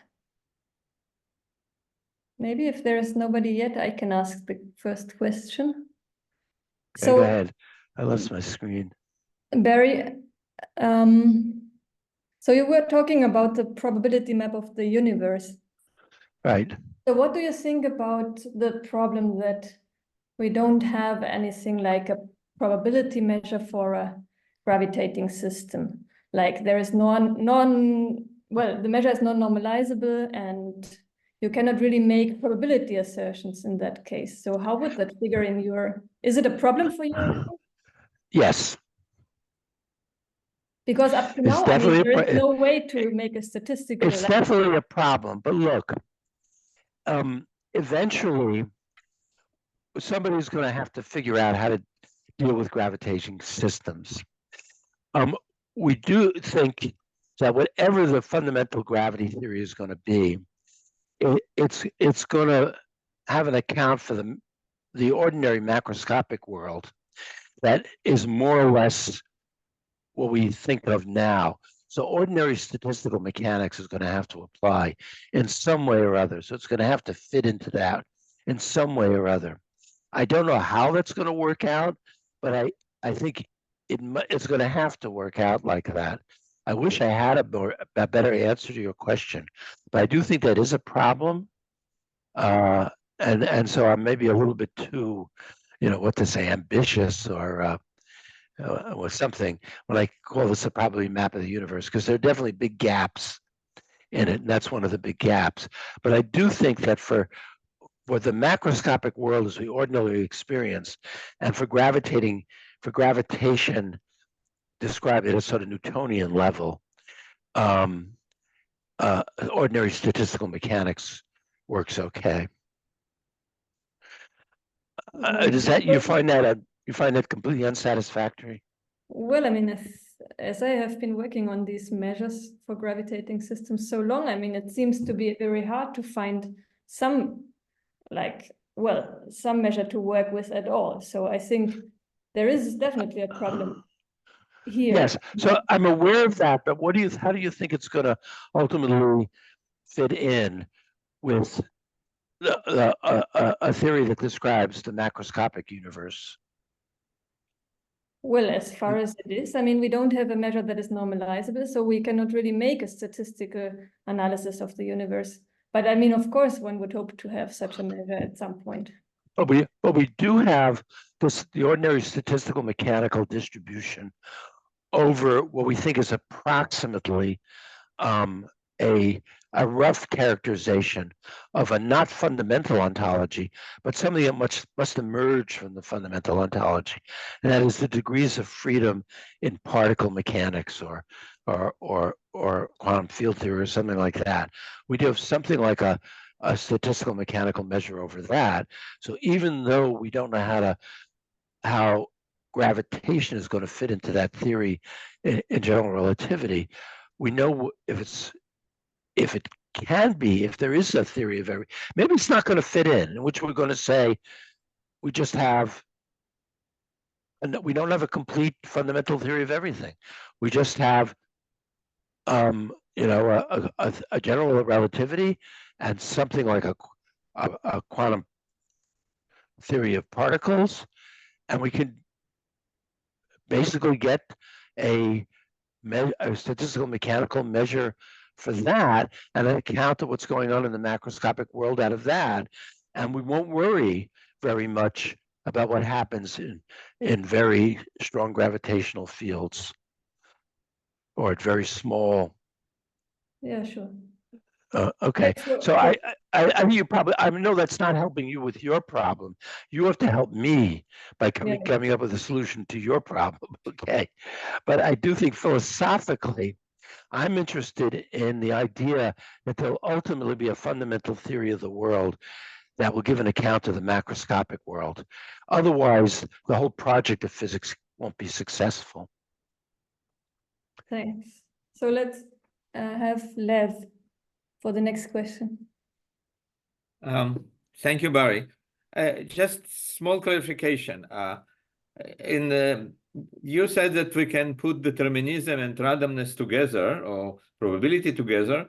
Maybe if there is nobody yet, I can ask the first question. Okay, go ahead. I lost my screen. Barry, so you were talking about the probability map of the universe. Right. So what do you think about the problem that we don't have anything like a probability measure for a gravitating system? Like there is well, the measure is non-normalizable and you cannot really make probability assertions in that case. So how would that figure in is it a problem for you? Yes. Because up to now, I mean, there is no way to make a statistical. It's definitely a problem, but look, eventually somebody's going to have to figure out how to deal with gravitating systems. We do think that whatever the fundamental gravity theory is going to be, it's going to have an account for the ordinary macroscopic world that is more or less what we think of now. So ordinary statistical mechanics is going to have to apply in some way or other. So it's going to have to fit into that in some way or other. I don't know how that's going to work out, but I think it's going to have to work out like that. I wish I had a better answer to your question, but I do think that is a problem. And so I'm maybe a little bit too, what to say, ambitious or something when I call this a probability map of the universe, because there are definitely big gaps in it, and that's one of the big gaps. But I do think that for the macroscopic world as we ordinarily experience, and for gravitation, describe it as sort of Newtonian level, ordinary statistical mechanics works okay. Does that you find that completely unsatisfactory? Well, I mean, as I have been working on these measures for gravitating systems so long, I mean, it seems to be very hard to find some measure to work with at all. So I think there is definitely a problem here. Yes, so I'm aware of that, but how do you think it's going to ultimately fit in with a theory that describes the macroscopic universe? Well, as far as it is, I mean, we don't have a measure that is normalizable, so we cannot really make a statistical analysis of the universe. But I mean, of course, one would hope to have such a measure at some point. But we do have the ordinary statistical mechanical distribution over what we think is approximately a rough characterization of a not fundamental ontology, but something that must emerge from the fundamental ontology, and that is the degrees of freedom in particle mechanics or quantum field theory or something like that. We do have something like a statistical mechanical measure over that. So even though we don't know how gravitation is going to fit into that theory in general relativity, we know if there is a theory of maybe it's not going to fit in which we're going to say we just have, and we don't have a complete fundamental theory of everything. We just have, a general relativity and something like a quantum theory of particles, and we can basically get a statistical mechanical measure for that and an account of what's going on in the macroscopic world out of that, and we won't worry very much about what happens in very strong gravitational fields or at very small. Yeah, sure. Okay, so I think you probably, I know that's not helping you with your problem. You have to help me by coming up with a solution to your problem. Okay, but I do think philosophically, I'm interested in the idea that there'll ultimately be a fundamental theory of the world that will give an account of the macroscopic world. Otherwise, the whole project of physics won't be successful. Thanks. So let's have Lev for the next question. Thank you, Barry. Just small clarification. You said that we can put determinism and randomness together or probability together,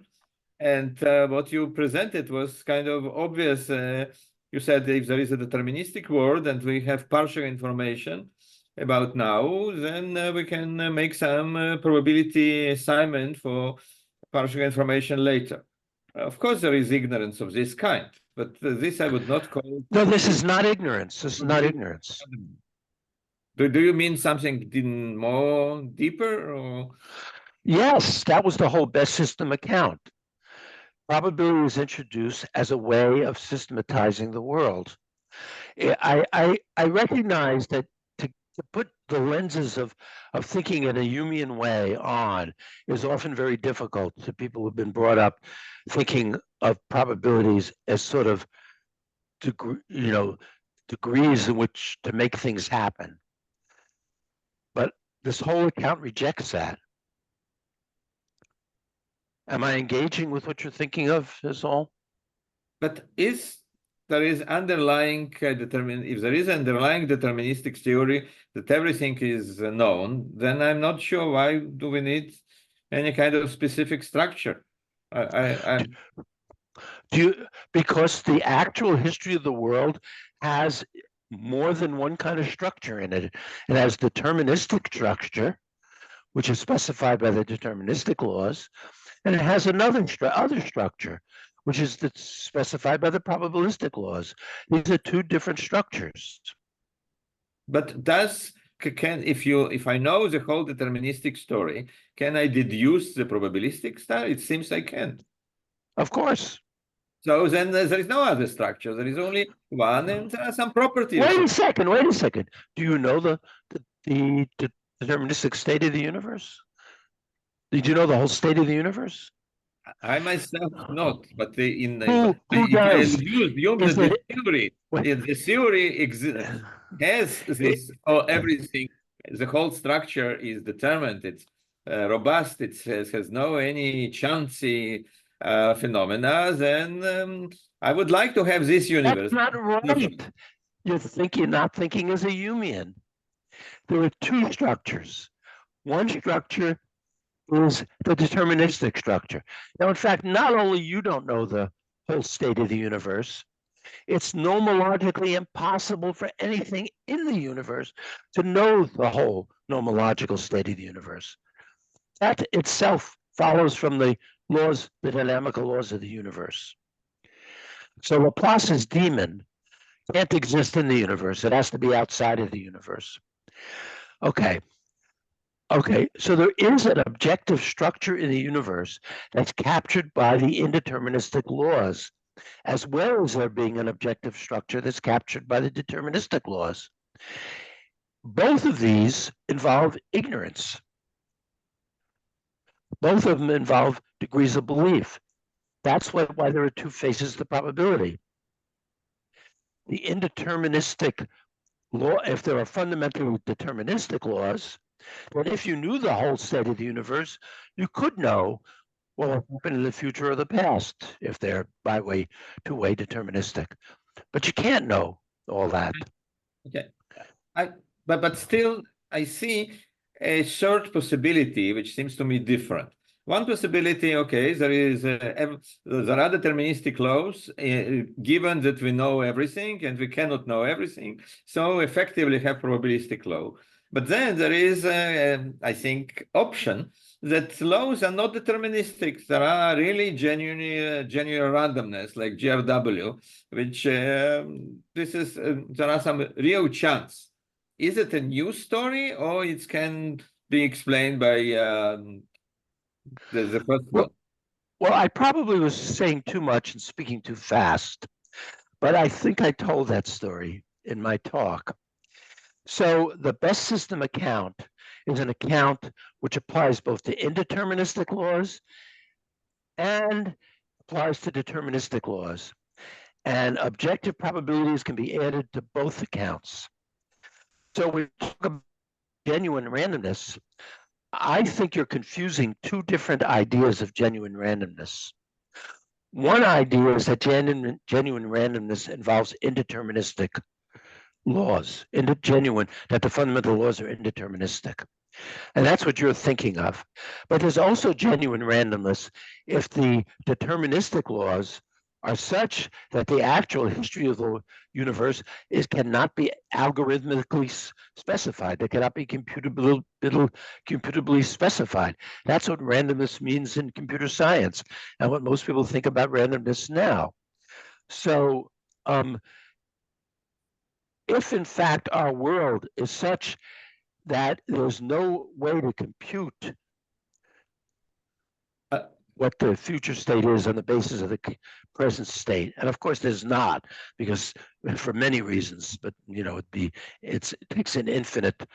and what you presented was kind of obvious. You said if there is a deterministic world and we have partial information about now, then we can make some probability assignment for partial information later. Of course, there is ignorance of this kind, but this I would not call. No, this is not ignorance. This is not ignorance. Do you mean something more deeper? Or? Yes, that was the whole best system account. Probability was introduced as a way of systematizing the world. I recognize that to put the lenses of thinking in a Humean way on is often very difficult to people who've been brought up thinking of probabilities as sort of degrees in which to make things happen. But this whole account rejects that. Am I engaging with what you're thinking of, is all? But if there is underlying deterministic theory that everything is known, then I'm not sure why do we need any kind of specific structure. Because the actual history of the world has more than one kind of structure in it. It has deterministic structure, which is specified by the deterministic laws, and it has other structure, which is specified by the probabilistic laws. These are two different structures. But if I know the whole deterministic story, can I deduce the probabilistic story? It seems I can. Of course. So then there is no other structure. There is only one, and there are some properties. Wait a second. Wait a second. Do you know the deterministic state of the universe? Did you know the whole state of the universe? I myself not, but in Who if does? I use Is the it- theory, Wait. the theory has this everything. The whole structure is determined. It's robust. It has no any chancy phenomena. Then I would like to have this universe. That's not right. You're not thinking as a Humean. There are two structures. One structure is the deterministic structure. Now, in fact, not only you don't know the whole state of the universe, it's nomologically impossible for anything in the universe to know the whole nomological state of the universe. That itself follows from the laws, the dynamical laws of the universe. So Laplace's demon can't exist in the universe. It has to be outside of the universe. Okay. Okay, so there is an objective structure in the universe that's captured by the indeterministic laws, as well as there being an objective structure that's captured by the deterministic laws. Both of these involve ignorance. Both of them involve degrees of belief. That's why there are two faces to probability. The indeterministic law, if there are fundamentally deterministic laws, then if you knew the whole state of the universe, you could know what will happen in the future or the past if they're two-way deterministic. But you can't know all that. Okay, but still, I see a third possibility which seems to me different. One possibility, okay, there are deterministic laws, given that we know everything and we cannot know everything, so effectively have probabilistic law. But then there is, I think, option that laws are not deterministic. There are really genuine randomness, like GRW, which there are some real chance. Is it a new story, or it can be explained by the first one? Well, I probably was saying too much and speaking too fast, but I think I told that story in my talk. So the best system account is an account which applies both to indeterministic laws and applies to deterministic laws. And objective probabilities can be added to both accounts. So when we talk about genuine randomness, I think you're confusing two different ideas of genuine randomness. One idea is that genuine randomness involves indeterministic laws, that the fundamental laws are indeterministic. And that's what you're thinking of. But there's also genuine randomness if the deterministic laws are such that the actual history of the universe cannot be algorithmically specified. They cannot be computably specified. That's what randomness means in computer science and what most people think about randomness now. So if in fact our world is such that there's no way to compute what the future state is on the basis of the present state, and of course there's not, because for many reasons, but it takes an infinite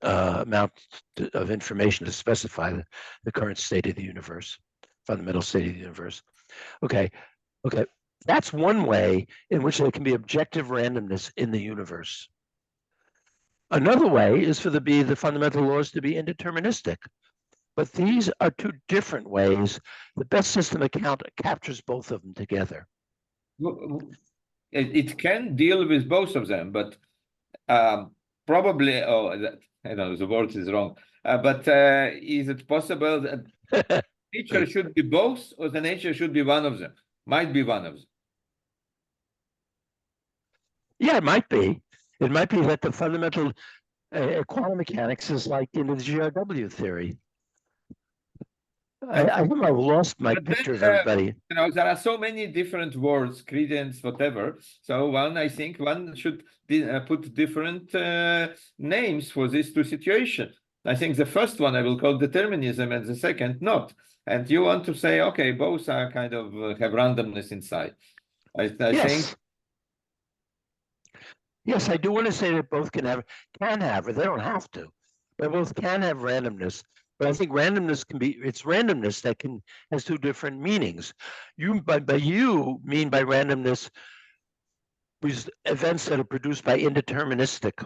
amount of information to specify the current state of the universe, fundamental state of the universe. Okay, that's one way in which there can be objective randomness in the universe. Another way is for the fundamental laws to be indeterministic. But these are two different ways. The best system account captures both of them together. It can deal with both of them, but probably, I don't know, the word is wrong. But is it possible that nature should be both, or the nature should be one of them? Might be one of them. Yeah, it might be. It might be that the fundamental quantum mechanics is like in the GRW theory. I think I've lost my picture of everybody. There are so many different words, credence, whatever. So I think one should put different names for these two situations. I think the first one I will call determinism and the second not. And you want to say, okay, both are kind of have randomness inside. I think. Yes, I do want to say that both can have, or they don't have to, but both can have randomness. But I think randomness can be, it's randomness that has two different meanings. You, by you mean by randomness, events that are produced by indeterministic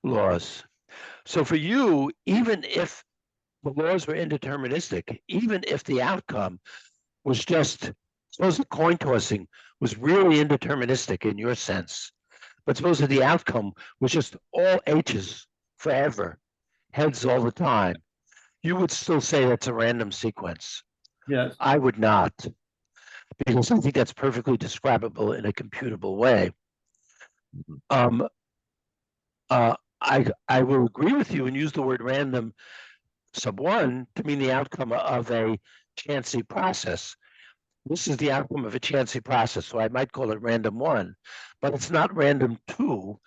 laws. So for you, even if the laws were indeterministic, even if the outcome was just, suppose the coin tossing was really indeterministic in your sense, but suppose that the outcome was just all H's forever, heads all the time, you would still say that's a random sequence. Yes. I would not, because I think that's perfectly describable in a computable way. I will agree with you and use the word random sub one to mean the outcome of a chancy process. This is the outcome of a chancy process, so I might call it random one, but it's not random two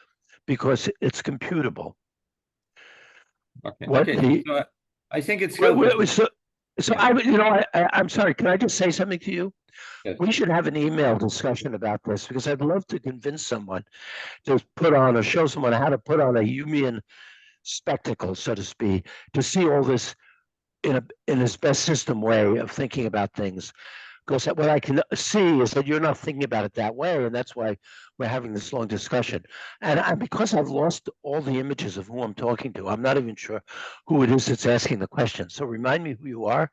because it's computable. Okay. So I think it's helpful. So I'm sorry. Can I just say something to you? Yes. We should have an email discussion about this because I'd love to convince someone to put on or show someone how to put on a Humean spectacle, so to speak, to see all this in this best system way of thinking about things. Because what I can see is that you're not thinking about it that way, and that's why we're having this long discussion. And because I've lost all the images of who I'm talking to, I'm not even sure who it is that's asking the question. So remind me who you are.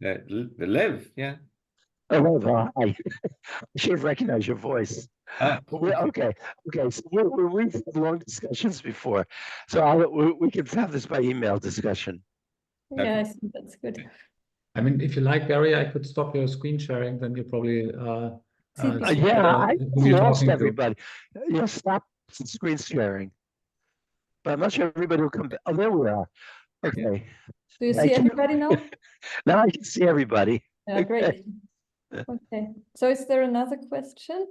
Lev, yeah. Oh, Lev, I should have recognized your voice. Okay. So we've had long discussions before, so we can have this by email discussion. Yeah, I think that's good. I mean, if you like, Barry, I could stop your screen sharing. Then you probably I lost everybody. Yeah, stop screen sharing. But I'm not sure everybody will come back. Oh, there we are. Okay. Do you see everybody now? Now I can see everybody. Yeah, great. Okay. So is there another question?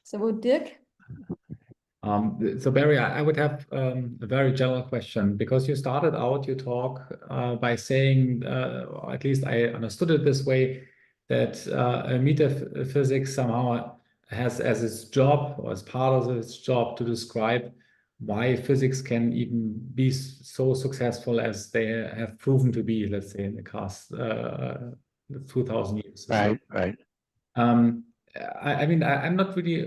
So Dirk? So Barry, I would have a very general question, because you started out your talk by saying, or at least I understood it this way, that metaphysics somehow has as its job, or as part of its job, to describe why physics can even be so successful as they have proven to be, let's say, in the past 2000 years. Right. I mean, I'm not really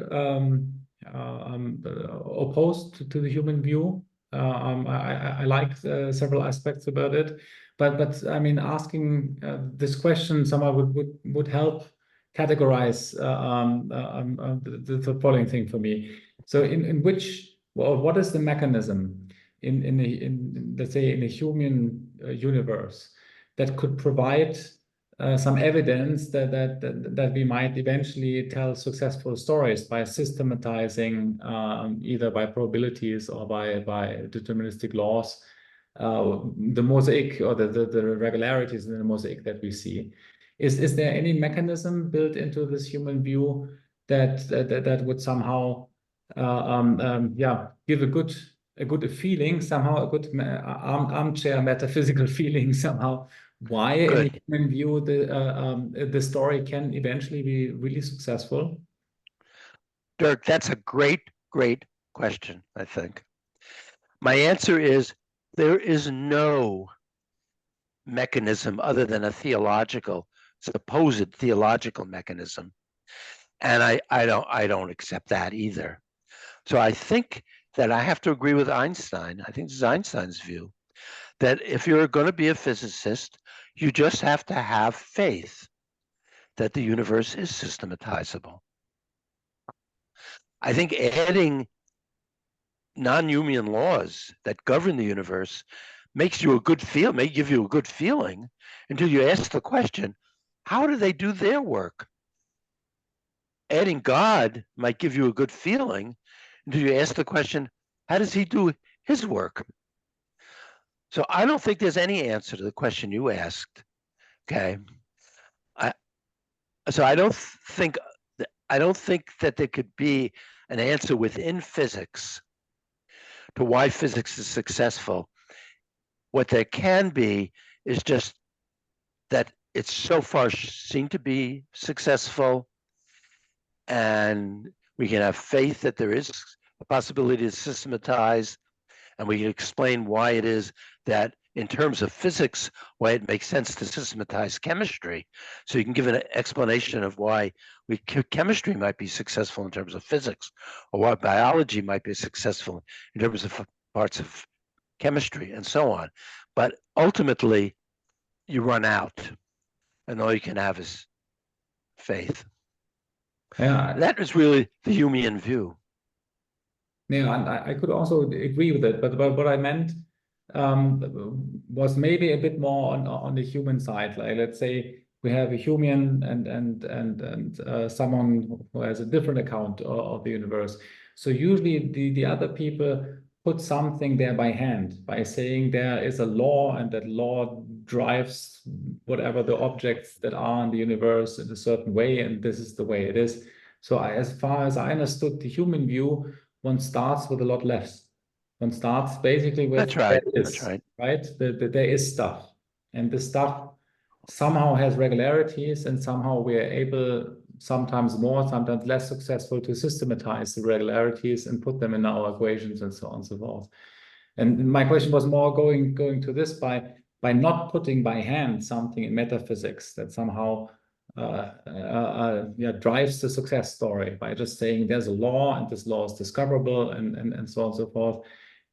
opposed to the human view. I like several aspects about it, but I mean, asking this question somehow would help categorize the following thing for me. So, in which, well, what is the mechanism in let's say in a human universe that could provide some evidence that we might eventually tell successful stories by systematizing either by probabilities or by deterministic laws the mosaic or the regularities in the mosaic that we see. Is there any mechanism built into this human view that would somehow give a good feeling, somehow a good armchair metaphysical feeling somehow, why in a human view the story can eventually be really successful? Dirk, that's a great question, I think. My answer is there is no mechanism other than a supposed theological mechanism. And I don't accept that either. So I think that I have to agree with Einstein. I think this is Einstein's view, that if you're going to be a physicist, you just have to have faith that the universe is systematizable. I think adding non-Humean laws that govern the universe may give you a good feeling until you ask the question, how do they do their work? Adding God might give you a good feeling until you ask the question, how does he do his work? So I don't think there's any answer to the question you asked. Okay. So I don't think that there could be an answer within physics to why physics is successful. What there can be is just that it's so far seen to be successful, and we can have faith that there is a possibility to systematize, and we can explain why it is that in terms of physics, why it makes sense to systematize chemistry. So you can give an explanation of why chemistry might be successful in terms of physics, or why biology might be successful in terms of parts of chemistry, and so on. But ultimately, you run out, and all you can have is faith. Yeah, That is really the Humean view. yeah, and I could also agree with it, but what I meant was maybe a bit more on the human side. Like, let's say we have a human and someone who has a different account of the universe. So usually the other people put something there by hand, by saying there is a law, and that law drives whatever the objects that are in the universe in a certain way, and this is the way it is. So as far as I understood the human view, one starts with a lot less. One starts basically with That's right. there is, That's right. right? There is stuff, and the stuff somehow has regularities, and somehow we are able, sometimes more, sometimes less successful, to systematize the regularities and put them in our equations and so on and so forth. And my question was more going to this, by not putting by hand something in metaphysics that somehow drives the success story, by just saying there's a law and this law is discoverable and so on and so forth.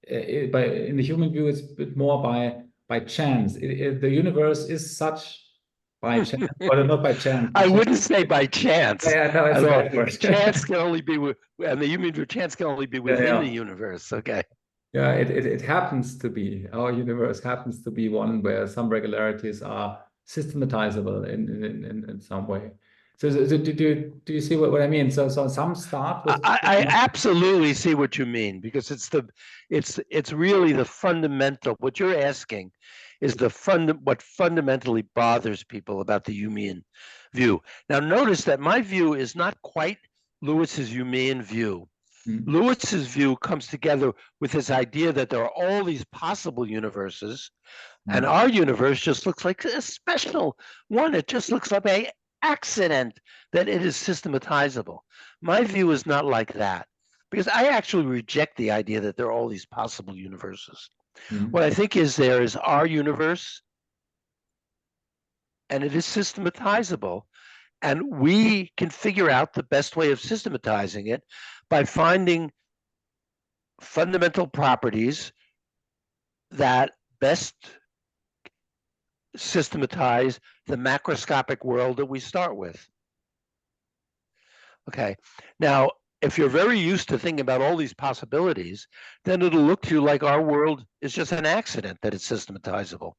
But in the human view, it's a bit more by chance. The universe is such by chance, or not by chance. I wouldn't say by chance. Yeah, no, it's at all. right word. Chance can only be and the human view, chance can only be within the universe. Okay. Yeah, it happens to be, our universe happens to be one where some regularities are systematizable in some way. So do you see what I mean? So some start with I absolutely see what you mean, because it's really the fundamental. What you're asking is what fundamentally bothers people about the Humean view. Now, notice that my view is not quite Lewis's Humean view. Lewis's view comes together with this idea that there are all these possible universes, and our universe just looks like a special one. It just looks like an accident that it is systematizable. My view is not like that, because I actually reject the idea that there are all these possible universes. What I think is there is our universe, and it is systematizable, and we can figure out the best way of systematizing it by finding fundamental properties that best systematize the macroscopic world that we start with. Okay, now, if you're very used to thinking about all these possibilities, then it'll look to you like our world is just an accident, that it's systematizable.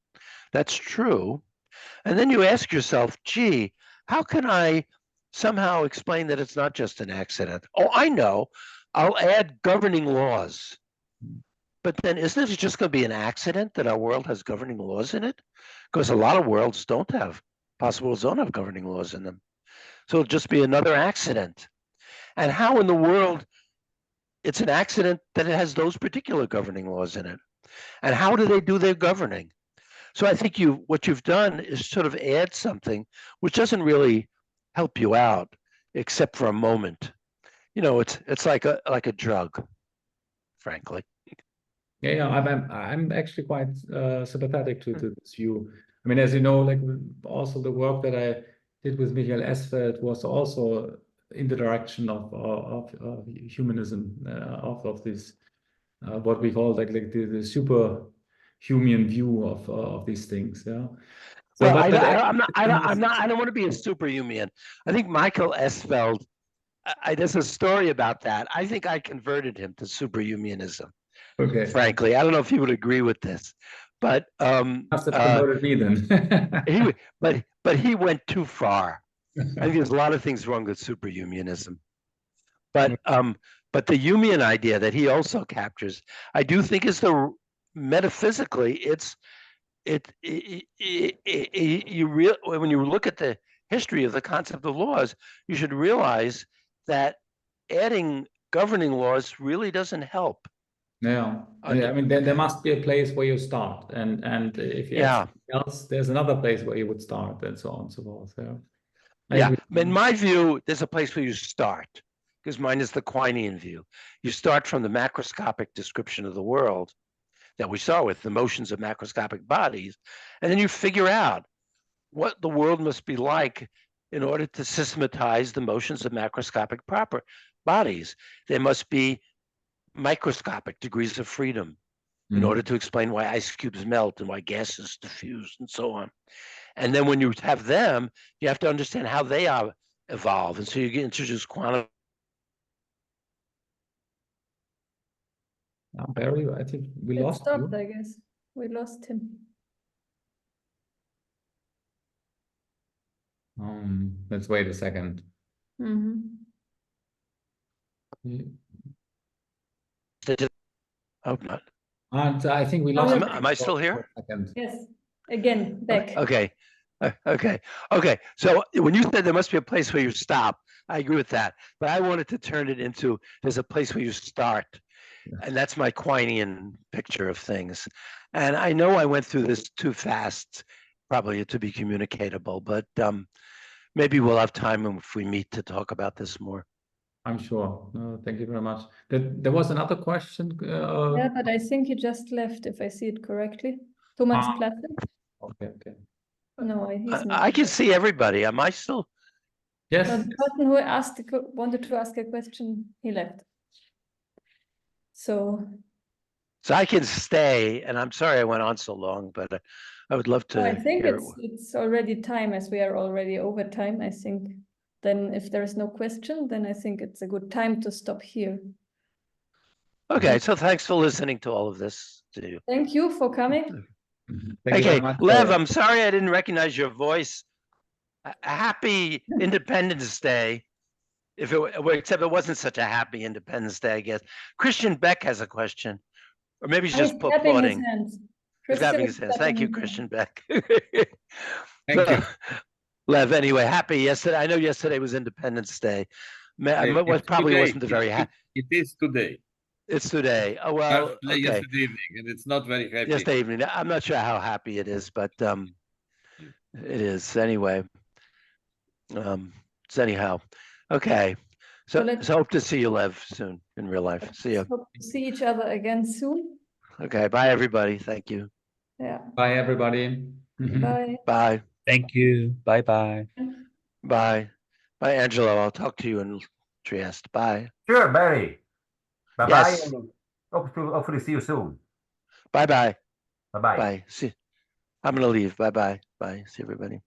That's true. And then you ask yourself, gee, how can I somehow explain that it's not just an accident? Oh, I know, I'll add governing laws. But then isn't it just going to be an accident that our world has governing laws in it? Because a lot of worlds don't have, possible worlds don't have governing laws in them. So it'll just be another accident. And how in the world it's an accident that it has those particular governing laws in it? And how do they do their governing? So I think what you've done is sort of add something which doesn't really help you out, except for a moment. You know, it's like a drug, frankly. Yeah, I'm actually quite sympathetic to this view. I mean, as you know, like also the work that I did with Michael Esfeld was also in the direction of humanism, of this what we call like the super Humean view of these things. Yeah. So, Well, I don't want to be a superhuman. I think Michael Esfeld, there's a story about that. I think I converted him to superhumanism. Okay. Frankly, I don't know if he would agree with this, but Must have converted me then. but he went too far. I think there's a lot of things wrong with superhumanism. But the Humean idea that he also captures, I do think is metaphysically, when you look at the history of the concept of laws, you should realize that adding governing laws really doesn't help. Yeah. And- I mean, there must be a place where you start, and if you add Yeah. something else, there's another place where you would start, and so on and so forth. Yeah. I Yeah, agree. in my view, there's a place where you start, because mine is the Quinean view. You start from the macroscopic description of the world that we saw with the motions of macroscopic bodies, and then you figure out what the world must be like in order to systematize the motions of macroscopic proper bodies. There must be microscopic degrees of freedom in Mhm. order to explain why ice cubes melt and why gases diffuse and so on. And then when you have them, you have to understand how they are evolve. And so you get introduced quantum. Barry, I think we It lost stopped, you. I guess. We lost him. Let's wait a second. Mhm. Hope not. And I think we Oh, lost. you're Am I still here? For a second. Yes, again, back. Okay. Okay. So when you said there must be a place where you stop, I agree with that. But I wanted to turn it into there's a place where you start. Yeah. And that's my Quinean picture of things. And I know I went through this too fast, probably to be communicatable, but maybe we'll have time if we meet to talk about this more. I'm sure. No, thank you very much. There was another question. Yeah, but I think he just left, if I see it correctly. Thomas Ah. Platte? Okay. No, he's not. I can see everybody. Am I still? Yes. No, the person who asked wanted to ask a question, he left. So I can stay, and I'm sorry I went on so long, but I would love to. I think hear it's already time, as we are already over time. I think then if there is no question, then I think it's a good time to stop here. Okay, so thanks for listening to all of this. Thank you for coming. Thank you very Okay, much. Lev, I'm sorry I didn't recognize your voice. A happy Independence Day. If it except it wasn't such a happy Independence Day, I guess. Christian Beck has a question, or maybe he's just He's clapping his applauding. hands. He's Christian clapping is his hands. clapping Thank you, his hands. Christian Beck. Thank you. Lev, anyway, happy yesterday. I know yesterday was Independence Day. It's Probably today. wasn't the very happy. It is today. It's today. Oh well, okay. Yesterday evening, and it's not very happy. Yesterday evening. I'm not sure how happy it is, but it is anyway. So anyhow, okay. So hope to see you, Lev, soon in real life. See you. Hope to see each other again soon. Okay. Bye, everybody. Thank you. Yeah. Bye, everybody. Bye. Bye. Thank you. Bye-bye. Bye. Bye, Angelo. I'll talk to you in Trieste. Bye. Sure, Barry. Bye-bye. Yes. And hopefully see you soon. Bye-bye. Bye-bye. Bye. See. I'm gonna leave. Bye-bye. Bye. See everybody.